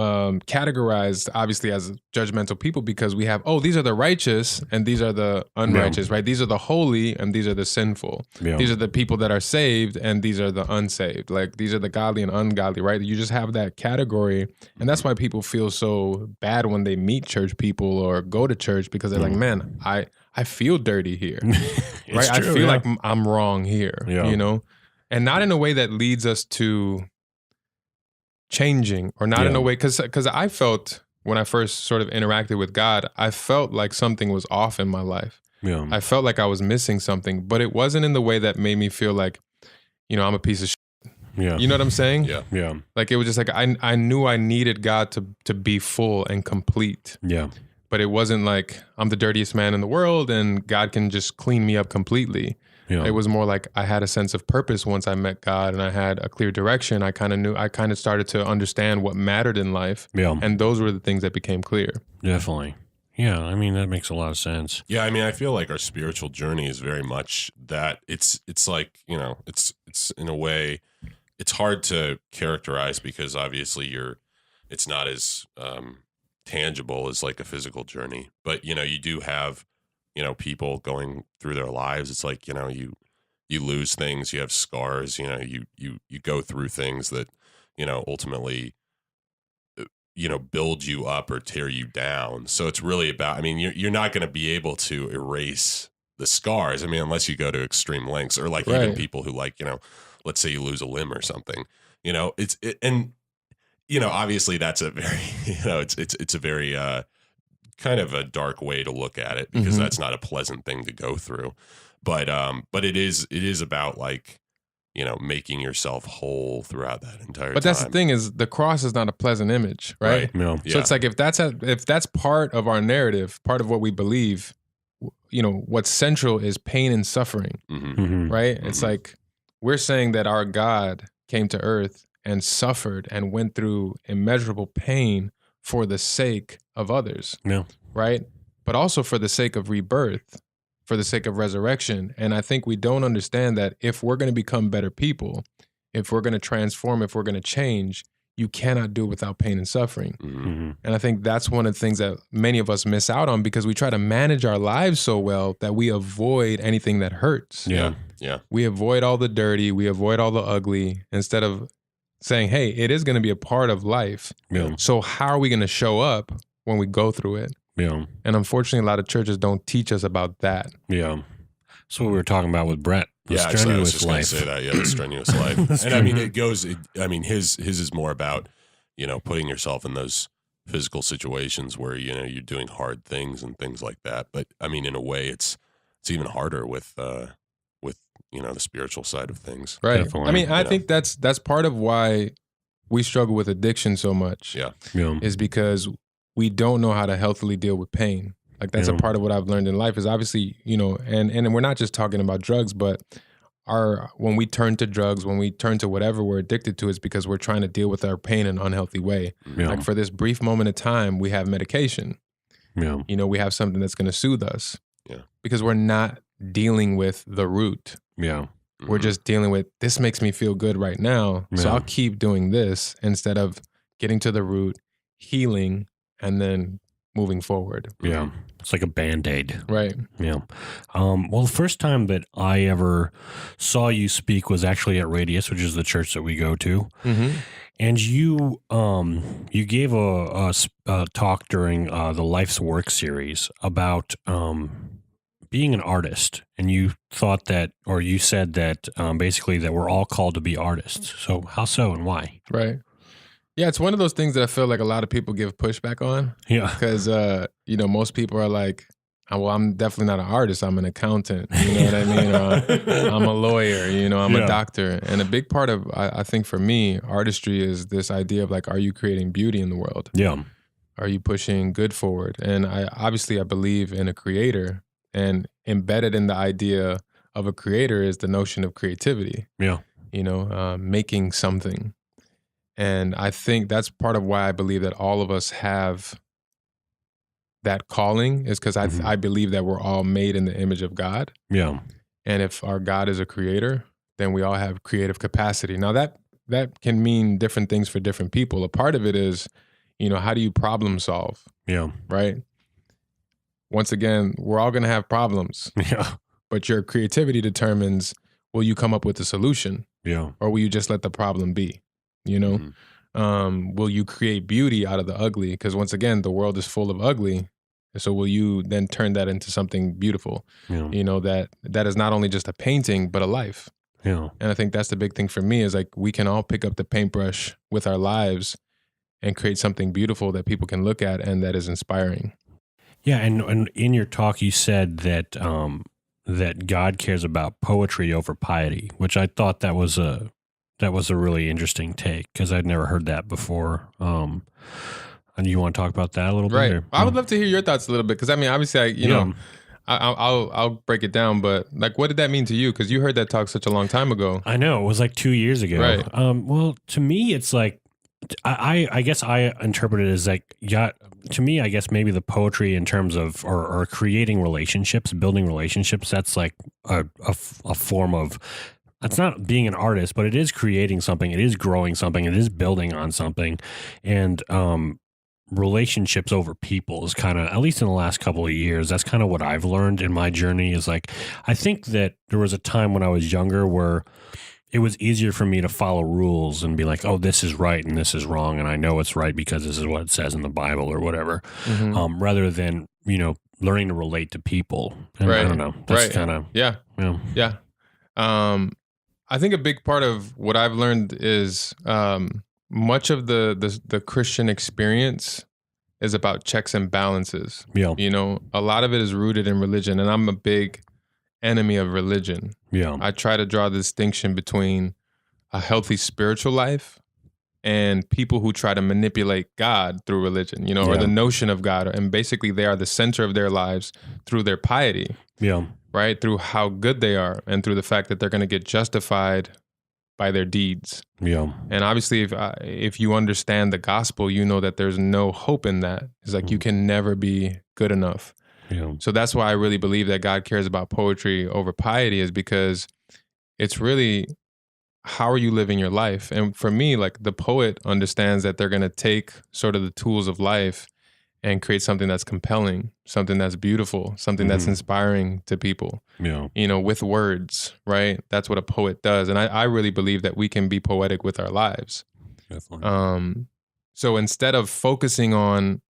categorized obviously as judgmental people because we have, these are the righteous and these are the unrighteous, right? These are the holy and these are the sinful. Yeah. These are the people that are saved and these are the unsaved. Like these are the godly and ungodly, right? You just have that category. And that's why people feel so bad when they meet church people or go to church because they're like, man, I feel dirty here, right? True, I feel like I'm wrong here, you know? And not in a way that leads us to changing, or not in a way, because I felt when I first sort of interacted with God, I felt like something was off in my life. Yeah. I felt like I was missing something, but it wasn't in the way that made me feel like, you know, I'm a piece of shit. Yeah. You know what I'm saying? Yeah. Yeah. Like it was just like I knew I needed God to be full and complete. Yeah. But it wasn't like I'm the dirtiest man in the world and God can just clean me up completely. Yeah. It was more like I had a sense of purpose once I met God and I had a clear direction. I kind of started to understand what mattered in life. Yeah. And those were the things that became clear. Definitely. Yeah. I mean, that makes a lot of sense. Yeah. I mean, I feel like our spiritual journey is very much that it's like, you know, it's in a way, it's hard to characterize because obviously it's not as tangible as like a physical journey, but you know, you do have, you know, people going through their lives. It's like, you know, you lose things, you have scars, you know, you go through things that, you know, ultimately, you know, build you up or tear you down. So it's really about, I mean, you're not going to be able to erase the scars. I mean, unless you go to extreme lengths or like even people who like, you know, let's say you lose a limb or something, you know, and, you know, obviously that's a very, you know, it's a very, kind of a dark way to look at it because that's not a pleasant thing to go through, but it is about like, you know, making yourself whole throughout that entire time. But that's the thing is the cross is not a pleasant image, right? No. So it's like if that's part of our narrative, part of what we believe, you know, what's central is pain and suffering, right? It's like we're saying that our God came to earth and suffered and went through immeasurable pain for the sake of others, right? But also for the sake of rebirth, for the sake of resurrection. And I think we don't understand that if we're going to become better people, if we're going to transform, if we're going to change, you cannot do it without pain and suffering. Mm-hmm. And I think that's one of the things that many of us miss out on because we try to manage our lives so well that we avoid anything that hurts. Yeah. We avoid all the dirty, we avoid all the ugly, instead of saying, hey, it is going to be a part of life. Yeah. So how are we going to show up when we go through it? Yeah. And unfortunately, a lot of churches don't teach us about that. Yeah. That's what we were talking about with Brett. The Yeah, actually, I was just going to life. say that. Yeah, the strenuous life. And I mean, his is more about, putting yourself in those physical situations where, you're doing hard things and things like that. But I mean, in a way, it's even harder with the spiritual side of things. Right. Definitely. I mean, I think that's part of why we struggle with addiction so much. Yeah. Is because we don't know how to healthily deal with pain. Like that's a part of what I've learned in life is obviously, and we're not just talking about drugs, but when we turn to drugs, when we turn to whatever we're addicted to, it's because we're trying to deal with our pain in an unhealthy way. Yeah. Like for this brief moment of time, we have medication. Yeah. We have something that's going to soothe us. Yeah. Because we're not dealing with the root. Yeah. We're just dealing with, this makes me feel good right now. So Yeah. I'll keep doing this instead of getting to the root, healing, and then moving forward. Yeah. It's like a Band-Aid. Right. Yeah. Well, the first time that I ever saw you speak was actually at Radius, which is the church that we go to. Mm-hmm. And you gave a talk during the Life's Work series about being an artist. And you thought that, or you said that basically that we're all called to be artists. So how so and why? Right. Yeah, it's one of those things that I feel like a lot of people give pushback on. Yeah. Because, most people are like, well, I'm definitely not an artist. I'm an accountant. You know what I mean? Or, I'm a lawyer. I'm a doctor. And a big part of, I think for me, artistry is this idea of like, are you creating beauty in the world? Yeah. Are you pushing good forward? And I believe in a creator, and embedded in the idea of a creator is the notion of creativity. Yeah. Making something. And I think that's part of why I believe that all of us have that calling is because I believe that we're all made in the image of God. Yeah. And if our God is a creator, then we all have creative capacity. Now that can mean different things for different people. A part of it is, how do you problem solve? Yeah. Right? Once again, we're all going to have problems. Yeah. But your creativity determines, will you come up with a solution? Yeah. Or will you just let the problem be? Will you create beauty out of the ugly? Because once again, the world is full of ugly. So will you then turn that into something beautiful? Yeah. That is not only just a painting, but a life. Yeah. And I think that's the big thing for me is like, we can all pick up the paintbrush with our lives and create something beautiful that people can look at and that is inspiring. Yeah. And in your talk, you said that, that God cares about poetry over piety, which I thought that was a really interesting take because I'd never heard that before. And you want to talk about that a little bit? Right. I would love to hear your thoughts a little bit because I mean, obviously, I'll break it down. But like, what did that mean to you? Because you heard that talk such a long time ago. I know it was like 2 years ago. Right. Well, to me, it's like I guess I interpret it as like to me, I guess maybe the poetry in terms of or creating relationships, building relationships. That's like a form of. It's not being an artist, but it is creating something. It is growing something. It is building on something. And relationships over people is kind of, at least in the last couple of years, that's kind of what I've learned in my journey is like, I think that there was a time when I was younger where it was easier for me to follow rules and be like, oh, this is right and this is wrong. And I know it's right because this is what it says in the Bible or whatever, rather than, learning to relate to people. And I don't know. That's kind of, Yeah. I think a big part of what I've learned is much of the Christian experience is about checks and balances. Yeah. A lot of it is rooted in religion, and I'm a big enemy of religion. Yeah. I try to draw the distinction between a healthy spiritual life and people who try to manipulate God through religion, or the notion of God. And basically they are the center of their lives through their piety. Yeah. Right? Through how good they are and through the fact that they're going to get justified by their deeds. Yeah. And obviously, if you understand the gospel, you know that there's no hope in that. It's like you can never be good enough. Yeah. So that's why I really believe that God cares about poetry over piety is because it's really how are you living your life? And for me, like the poet understands that they're going to take sort of the tools of life and create something that's compelling, something that's beautiful, something that's inspiring to people, with words, right? That's what a poet does. And I really believe that we can be poetic with our lives. Definitely. So instead of focusing on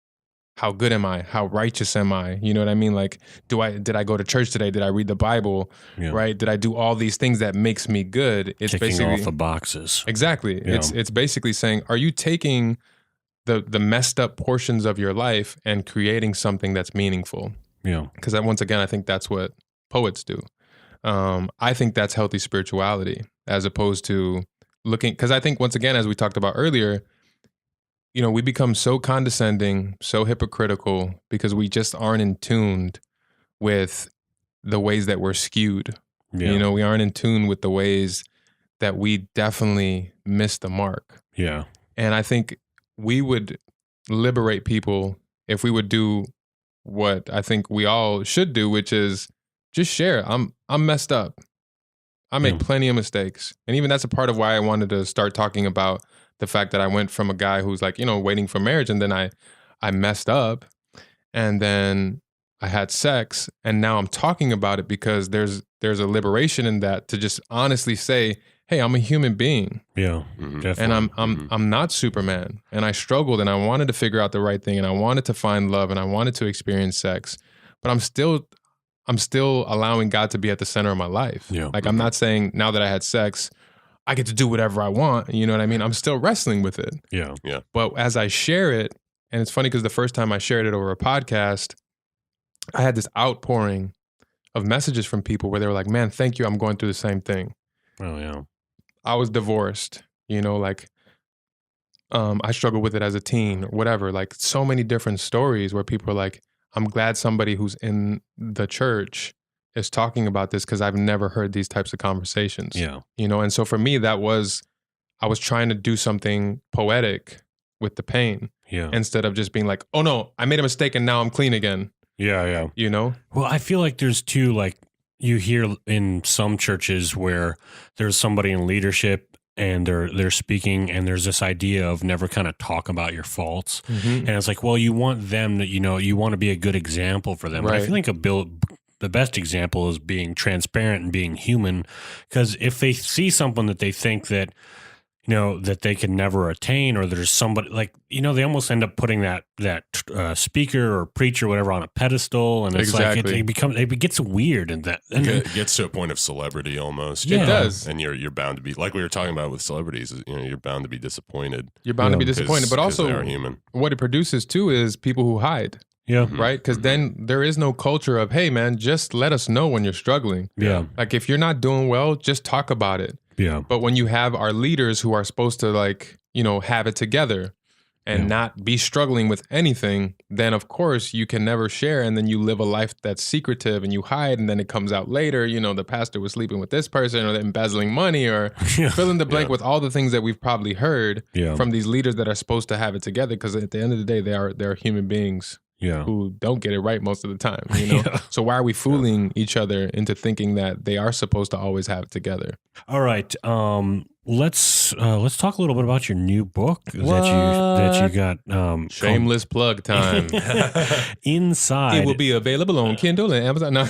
how good am I? How righteous am I? You know what I mean? Like, did I go to church today? Did I read the Bible? Yeah. Right? Did I do all these things that makes me good? It's Checking basically off the boxes. Exactly. Yeah. It's basically saying, are you taking the messed up portions of your life and creating something that's meaningful? Yeah. Because once again, I think that's what poets do. I think that's healthy spirituality as opposed to looking, because I think once again, as we talked about earlier, we become so condescending, so hypocritical because we just aren't in tune with the ways that we're skewed. Yeah. We aren't in tune with the ways that we definitely miss the mark. Yeah. And I think we would liberate people if we would do what I think we all should do, which is just share. I'm messed up. I make plenty of mistakes. And even that's a part of why I wanted to start talking about the fact that I went from a guy who's like, waiting for marriage, and then I messed up, and then I had sex, and now I'm talking about it because there's a liberation in that to just honestly say, hey, I'm a human being. Yeah. Definitely. And I'm not Superman, and I struggled, and I wanted to figure out the right thing, and I wanted to find love, and I wanted to experience sex, but I'm still allowing God to be at the center of my life. Yeah. Like I'm not saying now that I had sex, I get to do whatever I want. You know what I mean? I'm still wrestling with it. Yeah. But as I share it, and it's funny because the first time I shared it over a podcast, I had this outpouring of messages from people where they were like, man, thank you. I'm going through the same thing. Oh, yeah. I was divorced, I struggled with it as a teen or whatever. Like so many different stories where people are like, I'm glad somebody who's in the church is talking about this because I've never heard these types of conversations. Yeah. And so for me, I was trying to do something poetic with the pain instead of just being like, oh no, I made a mistake and now I'm clean again. Yeah. Well, I feel like there's two, like you hear in some churches where there's somebody in leadership and they're speaking, and there's this idea of never kind of talk about your faults. And it's like, well, you want them to, you want to be a good example for them. Right. But I feel like the best example is being transparent and being human, because if they see something that they think that, that they can never attain, or there's somebody like, they almost end up putting that speaker or preacher or whatever on a pedestal. And it's like, it gets weird. And it gets to a point of celebrity almost. It does. And you're bound to be, like we were talking about with celebrities, you're bound to be disappointed. You're bound to be disappointed, but also they are human. What it produces too is people who hide. Yeah. Right? Because then there is no culture of, hey man, just let us know when you're struggling. Yeah. Like if you're not doing well, just talk about it. Yeah. But when you have our leaders who are supposed to have it together and not be struggling with anything, then of course you can never share. And then you live a life that's secretive and you hide, and then it comes out later, the pastor was sleeping with this person, or embezzling money, or fill in the blank with all the things that we've probably heard from these leaders that are supposed to have it together. Because at the end of the day, they're human beings. Who don't get it right most of the time, So why are we fooling each other into thinking that they are supposed to always have it together? All right, let's talk a little bit about your new book that you got. Shameless plug time. Inside. It will be available on Kindle and Amazon. No.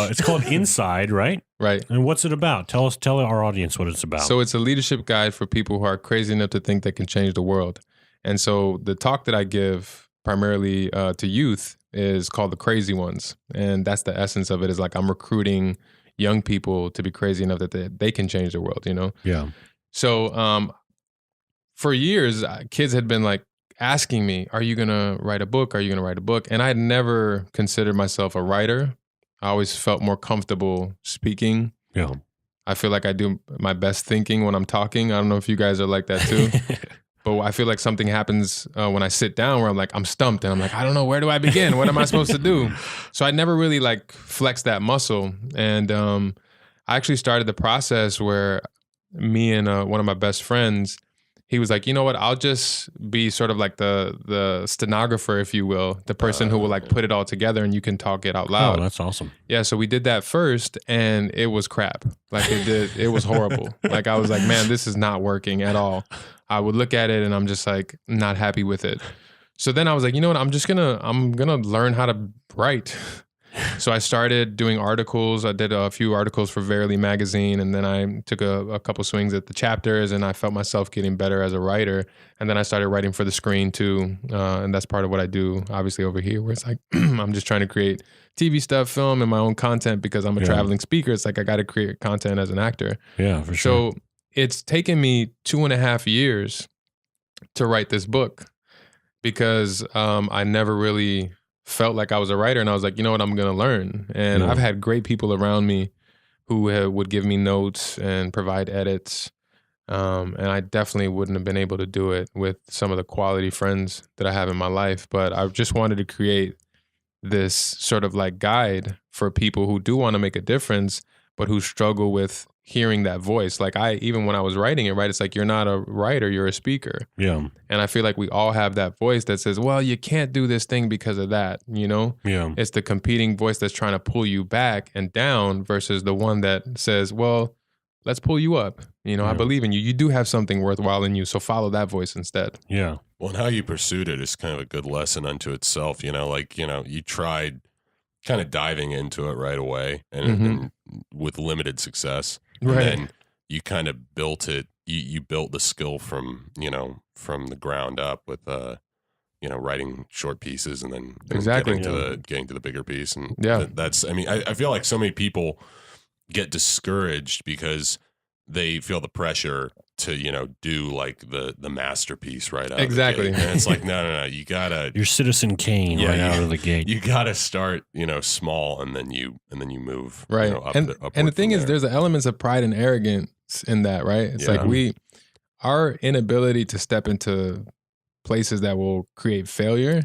It's called Inside, right? Right. And what's it about? Tell our audience what it's about. So it's a leadership guide for people who are crazy enough to think they can change the world. And so the talk that I give primarily to youth is called The Crazy Ones. And that's the essence of it, is like I'm recruiting young people to be crazy enough that they can change the world, Yeah. So for years, kids had been like asking me, are you going to write a book? Are you going to write a book? And I had never considered myself a writer. I always felt more comfortable speaking. Yeah. I feel like I do my best thinking when I'm talking. I don't know if you guys are like that too. But I feel like something happens when I sit down where I'm stumped, and I'm like, I don't know, where do I begin? What am I supposed to do? So I never really flexed that muscle. And I actually started the process where me and one of my best friends, he was like, you know what? I'll just be sort of like the stenographer, if you will, the person who will like put it all together and you can talk it out loud. Oh, that's awesome. Yeah. So we did that first and it was crap. Like it was horrible. Like I was like, man, this is not working at all. I would look at it and I'm just like not happy with it. So then I was like, you know what? I'm gonna learn how to write. So I started doing articles. I did a few articles for Verily magazine, and then I took a couple swings at the chapters, and I felt myself getting better as a writer. And then I started writing for the screen too, and that's part of what I do, obviously over here, where it's like I'm just trying to create TV stuff, film, and my own content because I'm a traveling speaker. It's like I got to create content as an actor. Yeah, for sure. So it's taken me 2.5 years to write this book because I never really felt like I was a writer, and I was like, you know what, I'm gonna learn. And I've had great people around me who would give me notes and provide edits, and I definitely wouldn't have been able to do it with some of the quality friends that I have in my life. But I just wanted to create this sort of like guide for people who do want to make a difference, but who struggle with hearing that voice. Like even when I was writing it, right, it's like, you're not a writer, you're a speaker. Yeah. And I feel like we all have that voice that says, well, you can't do this thing because of that, you know? Yeah. It's the competing voice that's trying to pull you back and down versus the one that says, well, let's pull you up. You know, I believe in you. You do have something worthwhile in you. So follow that voice instead. Yeah. Well, and how you pursued it is kind of a good lesson unto itself. You know, like, you know, you tried kind of diving into it right away and with limited success. Right. And then you kind of built it. You built the skill from, you know, from the ground up with, you know, writing short pieces and then Exactly. getting to the bigger piece. And Yeah. that's, I mean, I feel like so many people get discouraged because they feel the pressure to, you know, do like the masterpiece right out Exactly. of the gate. And it's like, no, you gotta, You're Citizen Kane right out of the gate. you gotta start, you know, small and then you move Right. you know, and the thing is, there's elements of pride and arrogance in that, right? It's like our inability to step into places that will create failure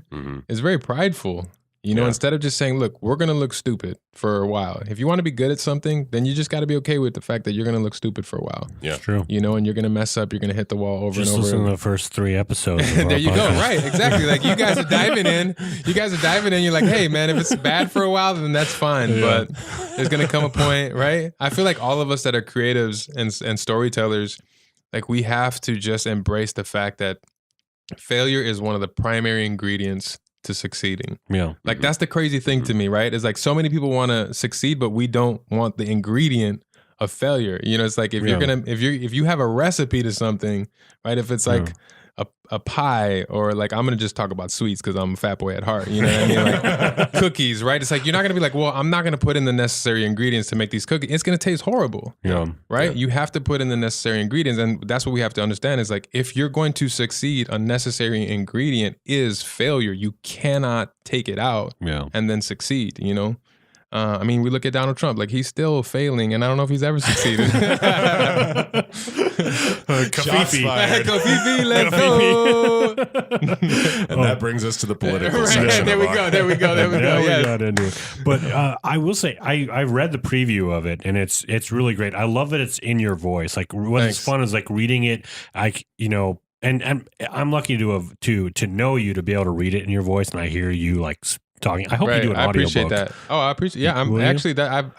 is very prideful. You know, instead of just saying, look, we're going to look stupid for a while. If you want to be good at something, then you just got to be okay with the fact that you're going to look stupid for a while. Yeah. True. You know, and you're going to mess up. You're going to hit the wall over Just and over. listen to the first 3 episodes. Of There our you go. podcast. Right. Exactly. Like you guys are diving in. You're like, hey, man, if it's bad for a while, then that's fine. But there's going to come a point, right? I feel like all of us that are creatives and storytellers, like we have to just embrace the fact that failure is one of the primary ingredients to succeeding. Yeah. Like that's the crazy thing to me, right? It's like so many people want to succeed, but we don't want the ingredient of failure. You know, it's like if you have a recipe to something, right? If it's like a pie, or like I'm gonna just talk about sweets because I'm a fat boy at heart. You know what I mean? Like cookies, right? It's like you're not gonna be like, well, I'm not gonna put in the necessary ingredients to make these cookies. It's gonna taste horrible. Yeah. Right? Yeah. You have to put in the necessary ingredients, and that's what we have to understand. Is like if you're going to succeed, a necessary ingredient is failure. You cannot take it out and then succeed. You know. I mean, we look at Donald Trump, like he's still failing, and I don't know if he's ever succeeded. Covfefe. Covfefe, let's go. And that brings us to the political Right, section. there we go. We Yes. got into it. But I will say, I read the preview of it, and it's really great. I love that it's in your voice. Like what's fun is like reading it. You know, and I'm lucky to know you, to be able to read it in your voice, and I hear you like talking. I hope you do an I audiobook. appreciate that. Oh, I appreciate. Yeah, I'm Will you? actually that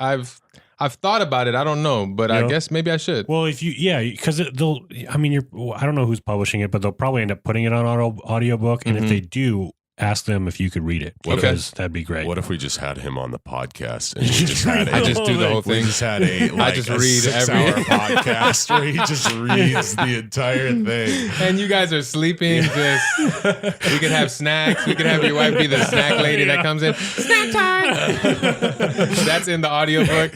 I've thought about it. I don't know, but I guess maybe I should. Well, if because they'll. I mean, I don't know who's publishing it, but they'll probably end up putting it on audiobook. And if they do, ask them if you could read it, because that'd be great. What if we just had him on the podcast and he just had I just do the whole we thing. just had I just read every 6-hour podcast where he just reads the entire thing. And you guys are sleeping. Just we could have snacks. We could have your wife be the snack lady that comes in. Snack time. That's in the audiobook.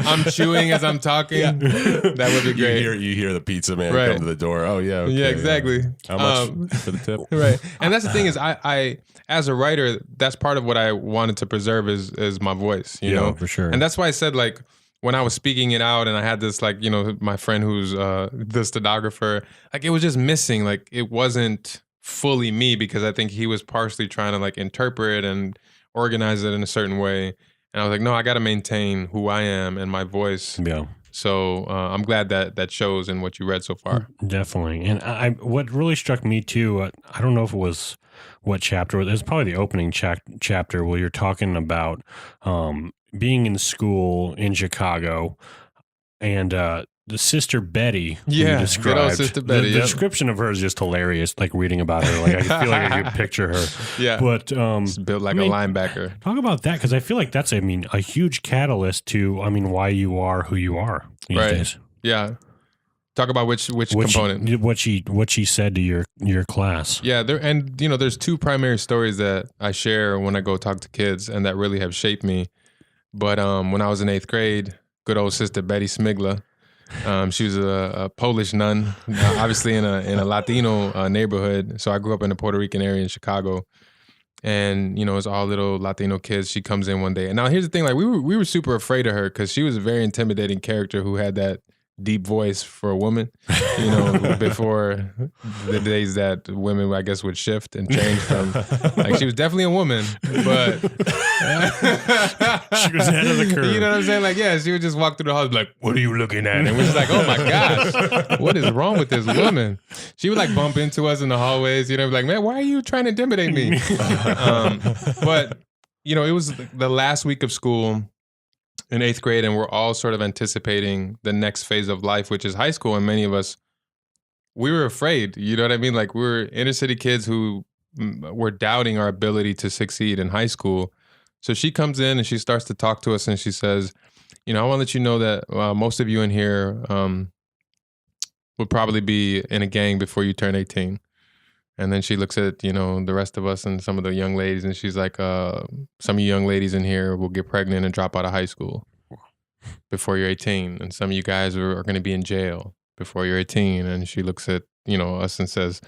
I'm chewing as I'm talking. That would be great. You hear the pizza man Right. come to the door. Oh yeah, okay, Yeah, exactly. How much for the tip? Right. And that's the thing is I as a writer, that's part of what I wanted to preserve is my voice, you know? for sure. And that's why I said, like, when I was speaking it out and I had this, like, you know, my friend who's the stenographer, like it was just missing. Like it wasn't fully me, because I think he was partially trying to like interpret and organize it in a certain way. And I was like, no, I got to maintain who I am and my voice. Yeah. So I'm glad that shows in what you read so far. Definitely. And what really struck me too, I don't know if it was what chapter, it was probably the opening chapter where you're talking about being in school in Chicago, and the sister Betty, Yeah, described, good old Sister Betty. the description of her is just hilarious. Like reading about her, like I feel like I could picture her. Yeah, but it's built like a linebacker. Talk about that, because I feel like that's, a huge catalyst to, why you are who you are these days. Yeah, talk about which component. What she said to your class. Yeah, there's two primary stories that I share when I go talk to kids, and that really have shaped me. But when I was in 8th grade, good old Sister Betty Smigla. She was a Polish nun, obviously in a Latino neighborhood. So I grew up in the Puerto Rican area in Chicago, and it's all little Latino kids. She comes in one day, and now here's the thing: like we were super afraid of her because she was a very intimidating character who had that deep voice for a woman. Before the days that women, I guess, would shift and change from. Like she was definitely a woman, but she was ahead of the curve. You know what I'm saying? Like, yeah, she would just walk through the house, like, "What are you looking at?" And we're just like, "Oh my gosh, what is wrong with this woman?" She would like bump into us in the hallways. Like, "Man, why are you trying to intimidate me?" But it was the last week of school in 8th grade, and we're all sort of anticipating the next phase of life, which is high school. And many of us, we were afraid. You know what I mean? Like we were inner city kids who were doubting our ability to succeed in high school. So she comes in and she starts to talk to us, and she says, I want to let you know that most of you in here would probably be in a gang before you turn 18. And then she looks at, the rest of us and some of the young ladies, and she's like, some of you young ladies in here will get pregnant and drop out of high school before you're 18. And some of you guys are going to be in jail before you're 18. And she looks at, us and says,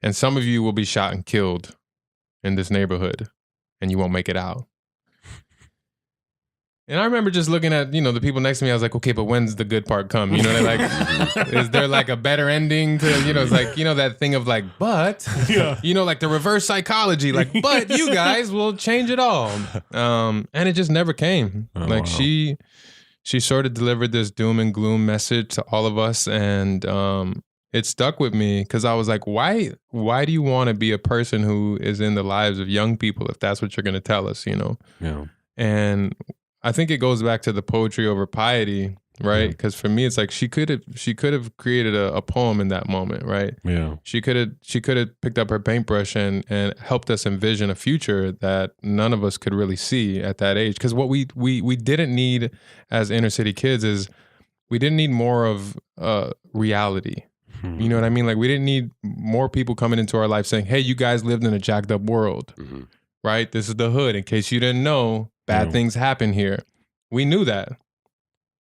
and some of you will be shot and killed in this neighborhood, and you won't make it out. And I remember just looking at, the people next to me. I was like, okay, but when's the good part come? Like, is there like a better ending to, it's like, that thing of like, but, like the reverse psychology, like, but you guys will change it all. And it just never came. Wow. She sort of delivered this doom and gloom message to all of us. And it stuck with me because I was like, why do you want to be a person who is in the lives of young people if that's what you're going to tell us, Yeah. And I think it goes back to the poetry over piety, right? Because for me, it's like she could have created a poem in that moment, right? Yeah. She could have picked up her paintbrush and helped us envision a future that none of us could really see at that age. Because what we didn't need as inner city kids is we didn't need more of reality. You know what I mean? Like we didn't need more people coming into our life saying, "Hey, you guys lived in a jacked up world." Right? This is the hood. In case you didn't know, bad things happen here. We knew that.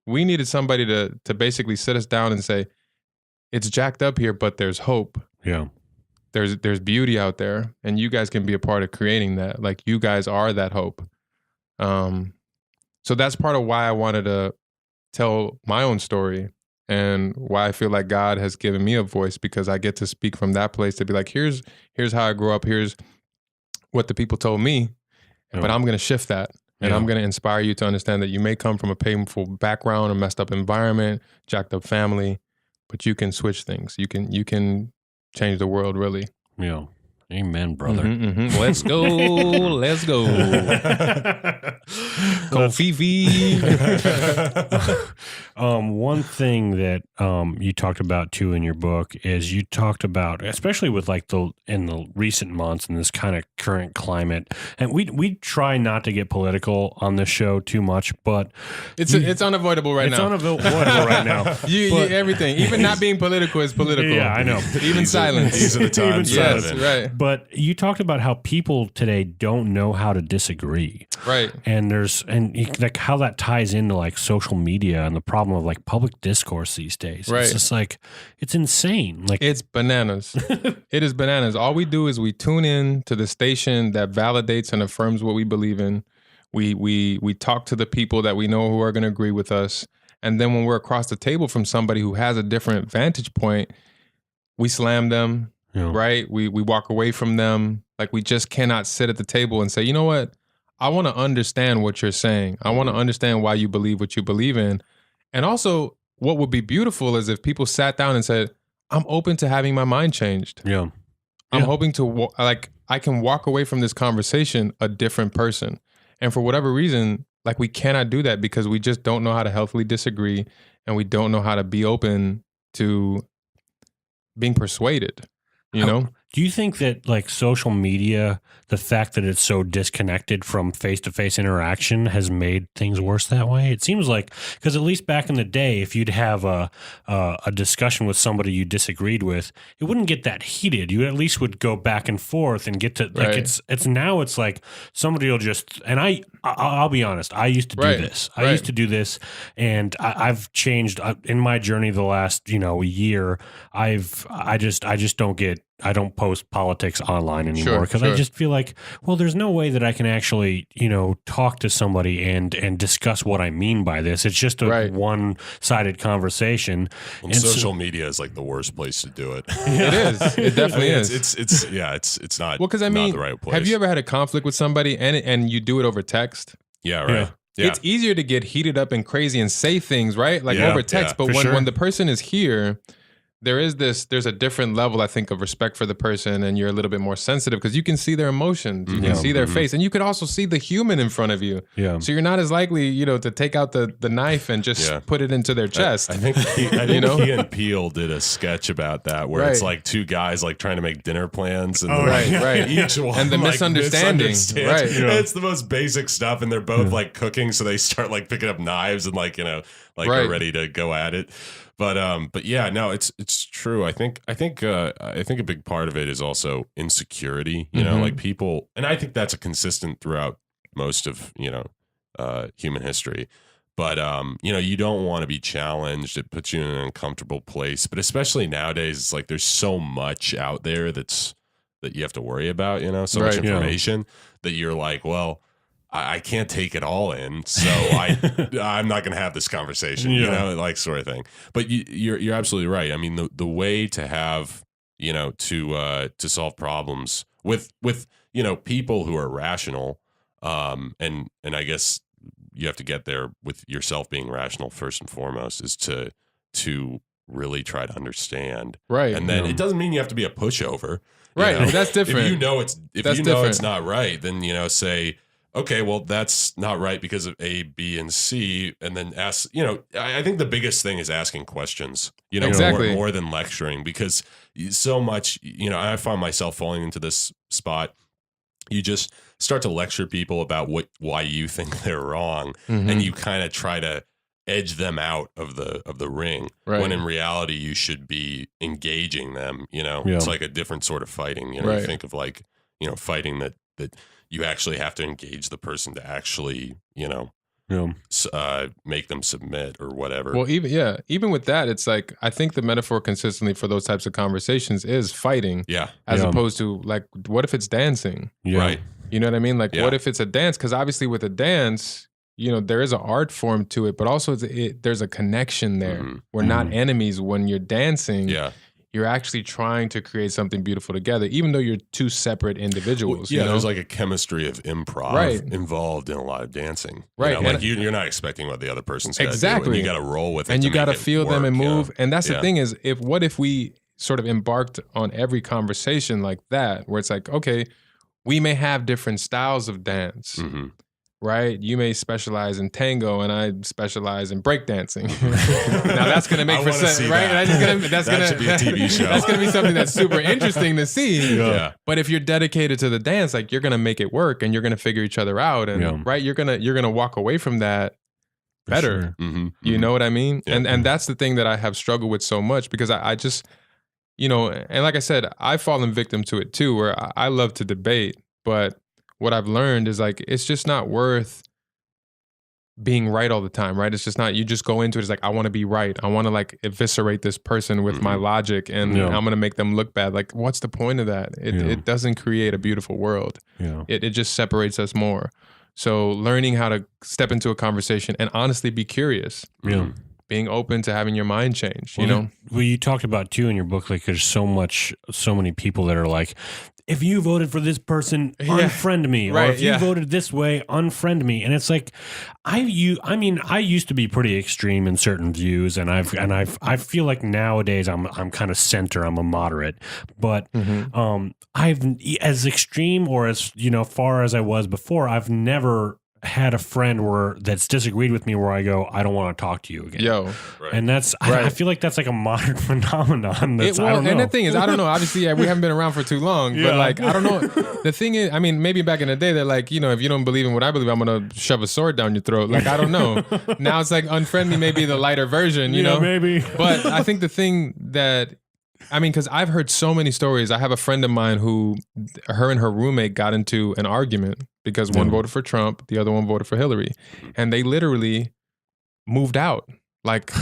We needed somebody to basically sit us down and say, it's jacked up here, but there's hope. Yeah. There's beauty out there, and you guys can be a part of creating that. Like you guys are that hope. So that's part of why I wanted to tell my own story and why I feel like God has given me a voice, because I get to speak from that place to be like, here's how I grew up. Here's what the people told me, but I'm going to shift that. And I'm going to inspire you to understand that you may come from a painful background, a messed up environment, jacked up family, but you can switch things. You can change the world, really. Yeah. Amen, brother. Let's go. Let's go. covfefe. One thing that you talked about too in your book is you talked about, especially with like in the recent months in this kind of current climate, and we try not to get political on this show too much, but it's unavoidable right now. It's unavoidable right now. Everything, even not being political, is political. Yeah, I know. Even silence. These are the times. Yes, right. But you talked about how people today don't know how to disagree. Right. And like how that ties into like social media and the problem of like public discourse these days. Right. It's just like, it's insane. Like it's bananas. It is bananas. All we do is we tune in to the station that validates and affirms what we believe in. We talk to the people that we know who are going to agree with us. And then when we're across the table from somebody who has a different vantage point, we slam them. Yeah. Right? We walk away from them. Like we just cannot sit at the table and say, you know what? I want to understand what you're saying. I want to understand why you believe what you believe in. And also, what would be beautiful is if people sat down and said, I'm open to having my mind changed. Yeah. I'm hoping to I can walk away from this conversation a different person. And for whatever reason, like we cannot do that because we just don't know how to healthily disagree, and we don't know how to be open to being persuaded, you know? Do you think that like social media, the fact that it's so disconnected from face-to-face interaction has made things worse that way? It seems like, because at least back in the day, if you'd have a discussion with somebody you disagreed with, it wouldn't get that heated. You at least would go back and forth and get to like it's now it's like somebody will just, and I'll be honest, I used to do this. I used to do this, and I've changed in my journey the last year. I just don't post politics online anymore because I just feel like, well, there's no way that I can actually, talk to somebody and discuss what I mean by this. It's just a one-sided conversation. And social media is like the worst place to do it. It is. It definitely is. It's not. Well, because not the right place. have you ever had a conflict with somebody and you do it over text? Yeah, right. Yeah. It's easier to get heated up and crazy and say things, right? Like over text. But when the person is here, there's a different level, I think, of respect for the person, and you're a little bit more sensitive because you can see their emotions, you can see their face, and you could also see the human in front of you. Yeah. So you're not as likely, to take out the knife and just put it into their chest. I think Key and Peele did a sketch about that where it's like two guys like trying to make dinner plans, and each one and the misunderstanding. Right. It's the most basic stuff, and they're both like cooking, so they start like picking up knives and are ready to go at it. But yeah, no, it's true. I think a big part of it is also insecurity, like people, and I think that's a consistent throughout most of, human history. But, you don't want to be challenged. It puts you in an uncomfortable place. But especially nowadays, it's like there's so much out there that you have to worry about, so much information that you're like, well, I can't take it all in, so I'm not going to have this conversation, sort of thing. But you're absolutely right. I mean, the way to have, to solve problems with people who are rational, and I guess you have to get there with yourself being rational first and foremost, is to really try to understand. Right. And then it doesn't mean you have to be a pushover. Right. That's different. If you know it's not right, then say, okay, well, that's not right because of A, B, and C, and then ask, I think the biggest thing is asking questions, exactly. more than lecturing, because so much, I find myself falling into this spot. You just start to lecture people about why you think they're wrong, and you kind of try to edge them out of the ring, when in reality you should be engaging them. It's like a different sort of fighting. You think of like, fighting that you actually have to engage the person to actually, make them submit or whatever. Well, even with that, it's like, I think the metaphor consistently for those types of conversations is fighting. Yeah. As opposed to like, what if it's dancing? Yeah. Right. You know what I mean? Like, what if it's a dance? Because obviously with a dance, there is an art form to it, but also there's a connection there. We're not enemies when you're dancing. Yeah. You're actually trying to create something beautiful together, even though you're two separate individuals. Well, there's like a chemistry of improv involved in a lot of dancing. Right. Like you're not expecting what the other person's got to do, and you got to roll with it. And you got to feel them and move. And that's the thing is, what if we sort of embarked on every conversation like that, where it's like, okay, we may have different styles of dance. Right? You may specialize in tango and I specialize in breakdancing. Now that's going to make for sense, right? That should be a TV show. That's going to be something that's super interesting to see. Yeah. But if you're dedicated to the dance, like you're going to make it work and you're going to figure each other out, and right, you're going to walk away from that better. Sure. You know what I mean? Yeah. And that's the thing that I have struggled with so much, because I just, and like I said, I've fallen victim to it too, where I love to debate, but what I've learned is like, it's just not worth being right all the time, right? It's just not, you just go into it, it's like, I want to be right. I want to like eviscerate this person with my logic, and I'm going to make them look bad. Like, what's the point of that? It doesn't create a beautiful world. Yeah. It just separates us more. So learning how to step into a conversation and honestly be curious. Yeah. Being open to having your mind change, Well, you talked about too in your book, like there's so many people that are like, if you voted for this person, unfriend me. Or if you voted this way, unfriend me. And it's like, I used to be pretty extreme in certain views, and I feel like nowadays I'm kind of center. I'm a moderate, but I've as extreme or as far as I was before. I've never had a friend that's disagreed with me where I go, I don't want to talk to you again. And that's I feel like that's like a modern phenomenon. I don't know. And the thing is, I don't know. Obviously, we haven't been around for too long, but like I don't know. The thing is, I mean, maybe back in the day, they're like, if you don't believe in what I believe, I'm gonna shove a sword down your throat. Like I don't know. Now it's like unfriend me, maybe the lighter version, you know? Maybe. But I think the thing that because I've heard so many stories. I have a friend of mine who, her and her roommate got into an argument because one voted for Trump, the other one voted for Hillary. And they literally moved out. Like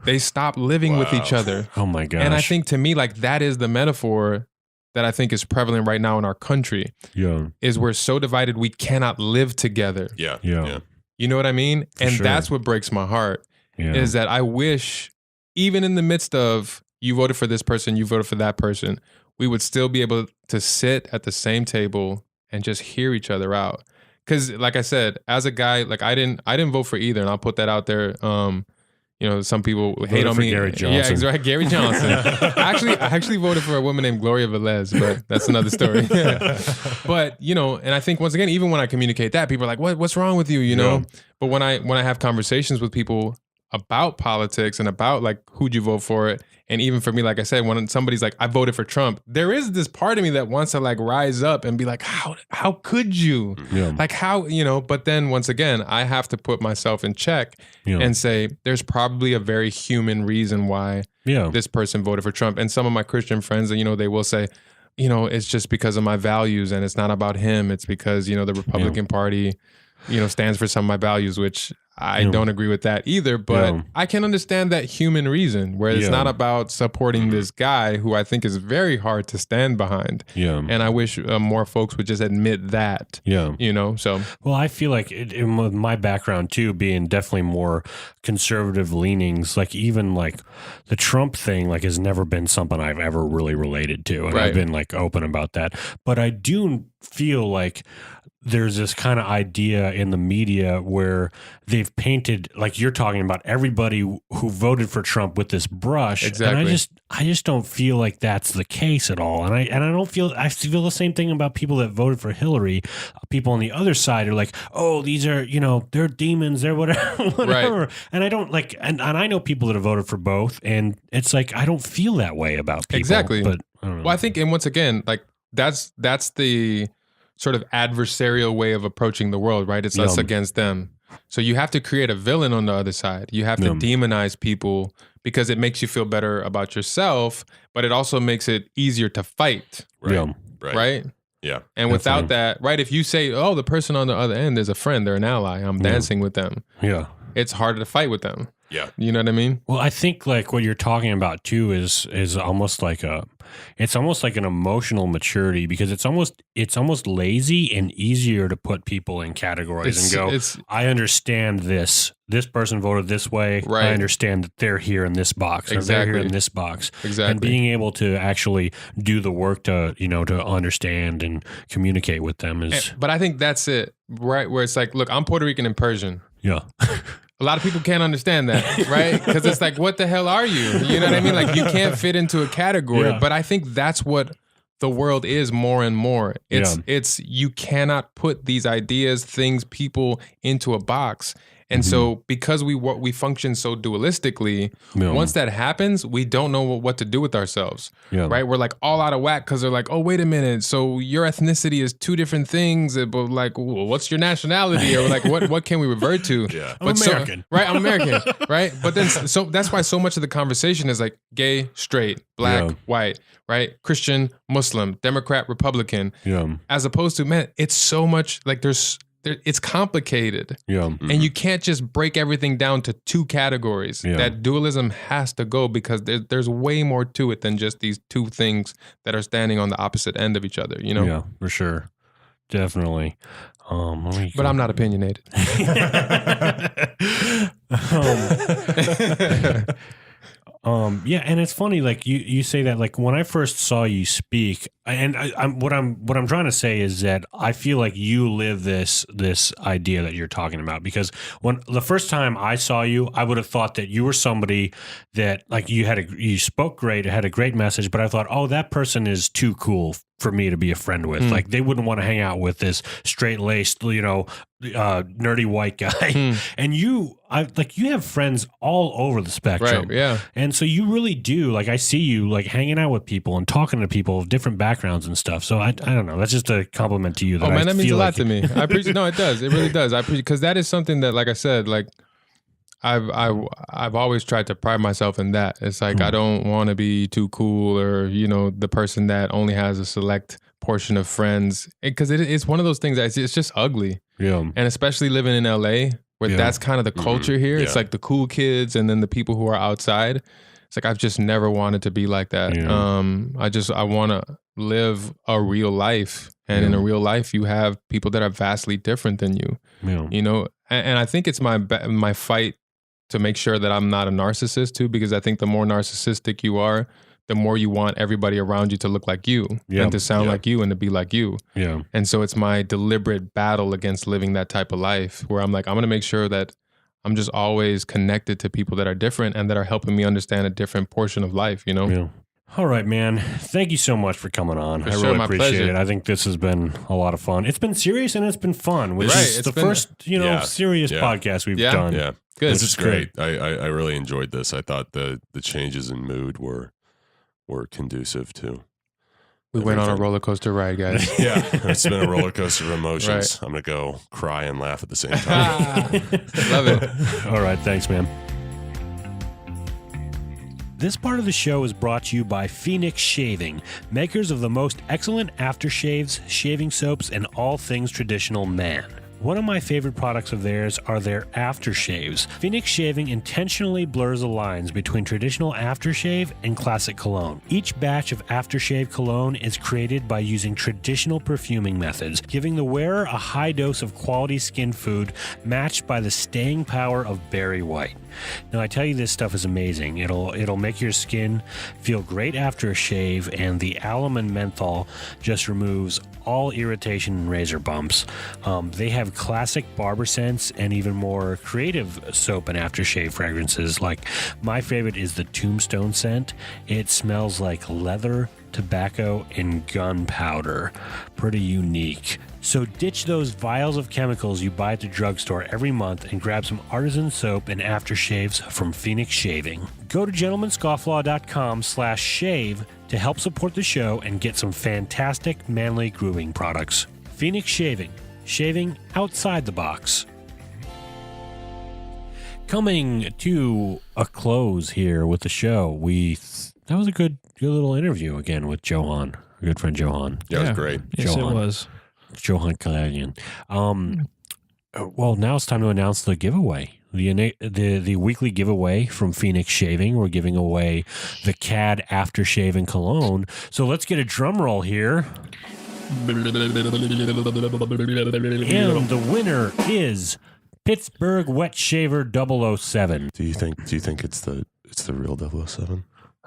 they stopped living with each other. Oh my gosh. And I think to me, like that is the metaphor that I think is prevalent right now in our country. Yeah. Is we're so divided we cannot live together. Yeah. You know what I mean? And sure. that's what breaks my heart. Is that I wish, even in the midst of you voted for this person, you voted for that person, we would still be able to sit at the same table and just hear each other out. Because, like I said, as a guy, like I didn't vote for either, and I'll put that out there. Some people hate on me. Gary Johnson. Yeah, exactly. Gary Johnson. I actually voted for a woman named Gloria Velez, but that's another story. But and I think once again, even when I communicate that, people are like, "What's wrong with you?" You know. But when I have conversations with people about politics and about like who'd you vote for it. And even for me, like I said, when somebody's like, I voted for Trump, there is this part of me that wants to like rise up and be like, how could you? Like how, but then once again, I have to put myself in check and say, there's probably a very human reason why this person voted for Trump. And some of my Christian friends, they will say, it's just because of my values and it's not about him. It's because, the Republican Party, stands for some of my values, which I don't agree with that either, but I can understand that human reason where it's not about supporting this guy who I think is very hard to stand behind. And I wish more folks would just admit that, so. Well, I feel like with my background too, being definitely more conservative leanings, like even like the Trump thing, like has never been something I've ever really related to. And I've been like open about that, but I do feel like there's this kind of idea in the media where they've painted, like you're talking about, everybody who voted for Trump with this brush. Exactly. And I just don't feel like that's the case at all. And I feel the same thing about people that voted for Hillary. People on the other side are like, oh, these are, they're demons, they're whatever. Right. And I don't like, and I know people that have voted for both. And it's like, I don't feel that way about people. Exactly. But I don't know. Well, I think, and once again, like that's the sort of adversarial way of approaching the world, right? It's us against them. So you have to create a villain on the other side. You have to demonize people because it makes you feel better about yourself, but it also makes it easier to fight. Right? Yeah. And without that, right, if you say, oh, the person on the other end is a friend, they're an ally, I'm dancing with them. Yeah. It's harder to fight with them. Yeah. You know what I mean? Well, I think like what you're talking about too is almost like it's almost like an emotional maturity, because it's almost lazy and easier to put people in categories and go, I understand this person voted this way. Right. I understand that they're here in this box or they're here in this box. Exactly. And being able to actually do the work to, to understand and communicate with them is. But I think that's it, right? Where it's like, look, I'm Puerto Rican and Persian. Yeah. A lot of people can't understand that, right? Because it's like, what the hell are you? You know what I mean? Like, you can't fit into a category. But I think that's what the world is more and more. It's you cannot put these ideas, things, people into a box. And so because we function so dualistically, once that happens, we don't know what to do with ourselves, right? We're like all out of whack because they're like, oh, wait a minute. So your ethnicity is two different things, but like, what's your nationality? Or like, what can we revert to? I'm American. Right, I'm American, right? But then, so that's why so much of the conversation is like gay, straight, black, white, right? Christian, Muslim, Democrat, Republican, as opposed to, man, it's so much like it's complicated. And you can't just break everything down to two categories. That dualism has to go because there's way more to it than just these two things that are standing on the opposite end of each other, Yeah, for sure. Definitely. But I'm not opinionated. Yeah, and it's funny, like you say that, like when I first saw you speak, and what I'm trying to say is that I feel like you live this idea that you're talking about, because when the first time I saw you, I would have thought that you were somebody that, like, you spoke great, had a great message, but I thought, oh, that person is too cool for me to be a friend with. Like, they wouldn't want to hang out with this straight-laced, nerdy white guy. And you have friends all over the spectrum. Right, yeah. And so you really do, like, I see you like hanging out with people and talking to people of different backgrounds and stuff. So I don't know. That's just a compliment to you. That that means a lot to me. I appreciate. No, it does. It really does. I appreciate, because that is something that, like I said, like I've always tried to pride myself in that. It's like I don't want to be too cool, or the person that only has a select portion of friends, because it's one of those things that it's just ugly. Yeah. And especially living in LA, where that's kind of the culture here. It's like the cool kids and then the people who are outside. It's like I've just never wanted to be like that. Yeah. I want to live a real life, and in a real life, you have people that are vastly different than you. Yeah. And I think it's my fight to make sure that I'm not a narcissist too, because I think the more narcissistic you are, the more you want everybody around you to look like you and to sound like you and to be like you. Yeah. And so it's my deliberate battle against living that type of life, where I'm like, I'm going to make sure that I'm just always connected to people that are different and that are helping me understand a different portion of life, Yeah. All right, man. Thank you so much for coming on. I really appreciate it. I think this has been a lot of fun. It's been serious and it's been fun, which is the first, serious podcast we've done. Yeah. Good. This is great. I really enjoyed this. I thought the changes in mood were conducive to. We went on a roller coaster ride, guys. Yeah, it's been a roller coaster of emotions. Right. I'm going to go cry and laugh at the same time. Love it. All right. Thanks, man. This part of the show is brought to you by Phoenix Shaving, makers of the most excellent aftershaves, shaving soaps, and all things traditional man. One of my favorite products of theirs are their aftershaves. Phoenix Shaving intentionally blurs the lines between traditional aftershave and classic cologne. Each batch of aftershave cologne is created by using traditional perfuming methods, giving the wearer a high dose of quality skin food matched by the staying power of berry white. Now, I tell you, this stuff is amazing. It'll make your skin feel great after a shave, and the alum and menthol just removes all irritation and razor bumps. They have classic barber scents and even more creative soap and aftershave fragrances. Like, my favorite is the Tombstone scent. It smells like leather, tobacco, and gunpowder. Pretty unique. So ditch those vials of chemicals you buy at the drugstore every month and grab some artisan soap and aftershaves from Phoenix Shaving. Go to gentlemanscofflaw.com/shave to help support the show and get some fantastic manly grooming products. Phoenix Shaving. Shaving outside the box. Coming to a close here with the show, that was a good little interview again with Johan, our good friend Johan. Yeah, it was great. Yes, it was. Johan Khalilian. Well, now it's time to announce the giveaway. The weekly giveaway from Phoenix Shaving. We're giving away the CAD Aftershave and Cologne. So let's get a drum roll here. And the winner is Pittsburgh Wet Shaver 007. Do you think it's the real 007?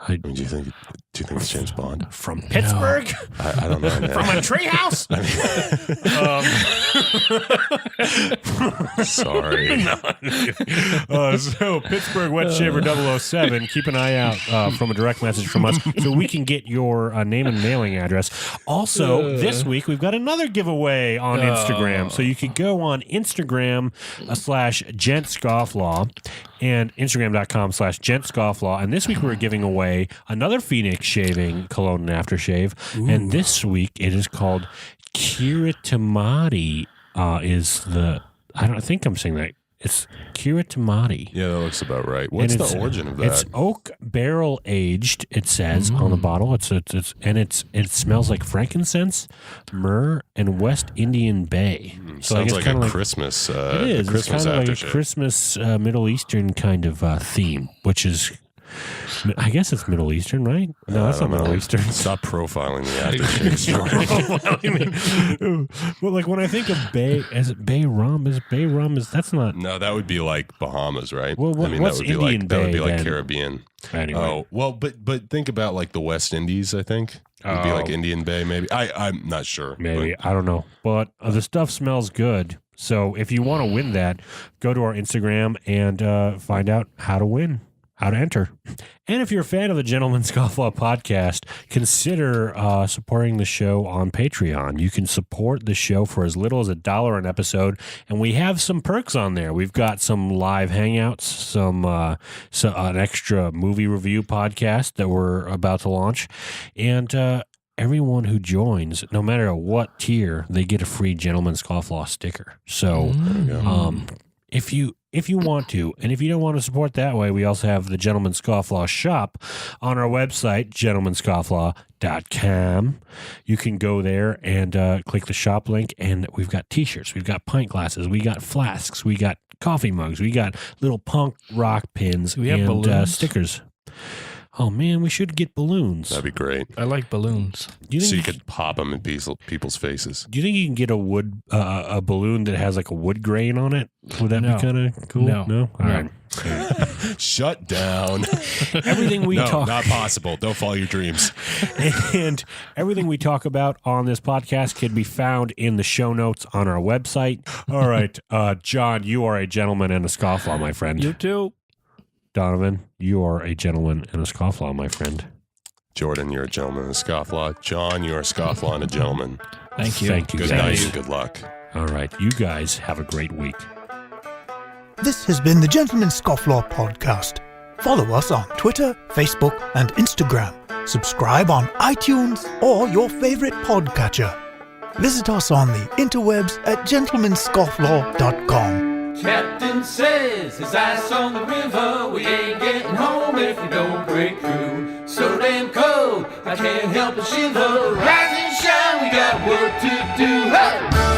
Do you think it's James Bond from Pittsburgh? No. I don't know, man. From a treehouse? Sorry. So Pittsburgh Wet Shaver 007. Keep an eye out from a direct message from us, so we can get your name and mailing address. Also, this week we've got another giveaway on Instagram, so you could go on Instagram /Gent Scofflaw and Instagram.com/Gent-Scofflaw. And this week we're giving away another Phoenix Shaving cologne and aftershave. Ooh. And this week it is called Kiritimati. I think I'm saying that. It's Kiritimati. Yeah, that looks about right. What's the origin of that? It's oak barrel aged, it says on the bottle. It smells like frankincense, myrrh, and West Indian Bay. So sounds like a Christmas. It is. It's kind of like a Christmas Middle Eastern kind of theme, which is I guess it's Middle Eastern, right? No, that's not Middle Eastern. Stop profiling the aftershave story. Well, like when I think of Bay, is it Bay Rum? That's not. No, that would be like Bahamas, right? Well, what's that would Indian be like that would be Bay, like then? Caribbean. Anyway. Oh, well, but think about like the West Indies. I think it would be like Indian Bay, maybe. I'm not sure. Maybe. I don't know. But the stuff smells good. So if you want to win that, go to our Instagram and find out how to win, how to enter. And if you're a fan of the Gentleman Scofflaw podcast, consider supporting the show on Patreon. You can support the show for as little as $1 an episode, and we have some perks on there. We've got some live hangouts, an extra movie review podcast that we're about to launch, and everyone who joins, no matter what tier, they get a free Gentleman Scofflaw sticker. So if you want to, and if you don't want to support that way, we also have the Gentleman Scofflaw shop on our website, gentlemanscofflaw.com. You can go there and click the shop link, and we've got t-shirts, we've got pint glasses, we got flasks, we got coffee mugs, we got little punk rock pins, we have balloons? Stickers. Oh, man, we should get balloons. That'd be great. I like balloons. Do you think So you could pop them in people's faces. Do you think you can get a balloon that has like a wood grain on it? Would that No. be kind of cool? No. All right. Shut down. Everything we talk not possible. Don't follow your dreams. and everything we talk about on this podcast can be found in the show notes on our website. All right, John, you are a gentleman and a scofflaw, my friend. You too. Donovan, you are a gentleman and a scofflaw, my friend. Jordan, you're a gentleman and a scofflaw. John, you're a scofflaw and a gentleman. Thank you. Thank you, Good guys. night and good luck. All right, you guys have a great week. This has been the Gentleman Scofflaw podcast. Follow us on Twitter, Facebook, and Instagram. Subscribe on iTunes or your favorite podcatcher. Visit us on the interwebs at gentlemanscofflaw.com. Captain says his ice on the river. We ain't getting home if we don't break through. So damn cold, I can't help but shiver. Rise and shine, we got work to do. Hey!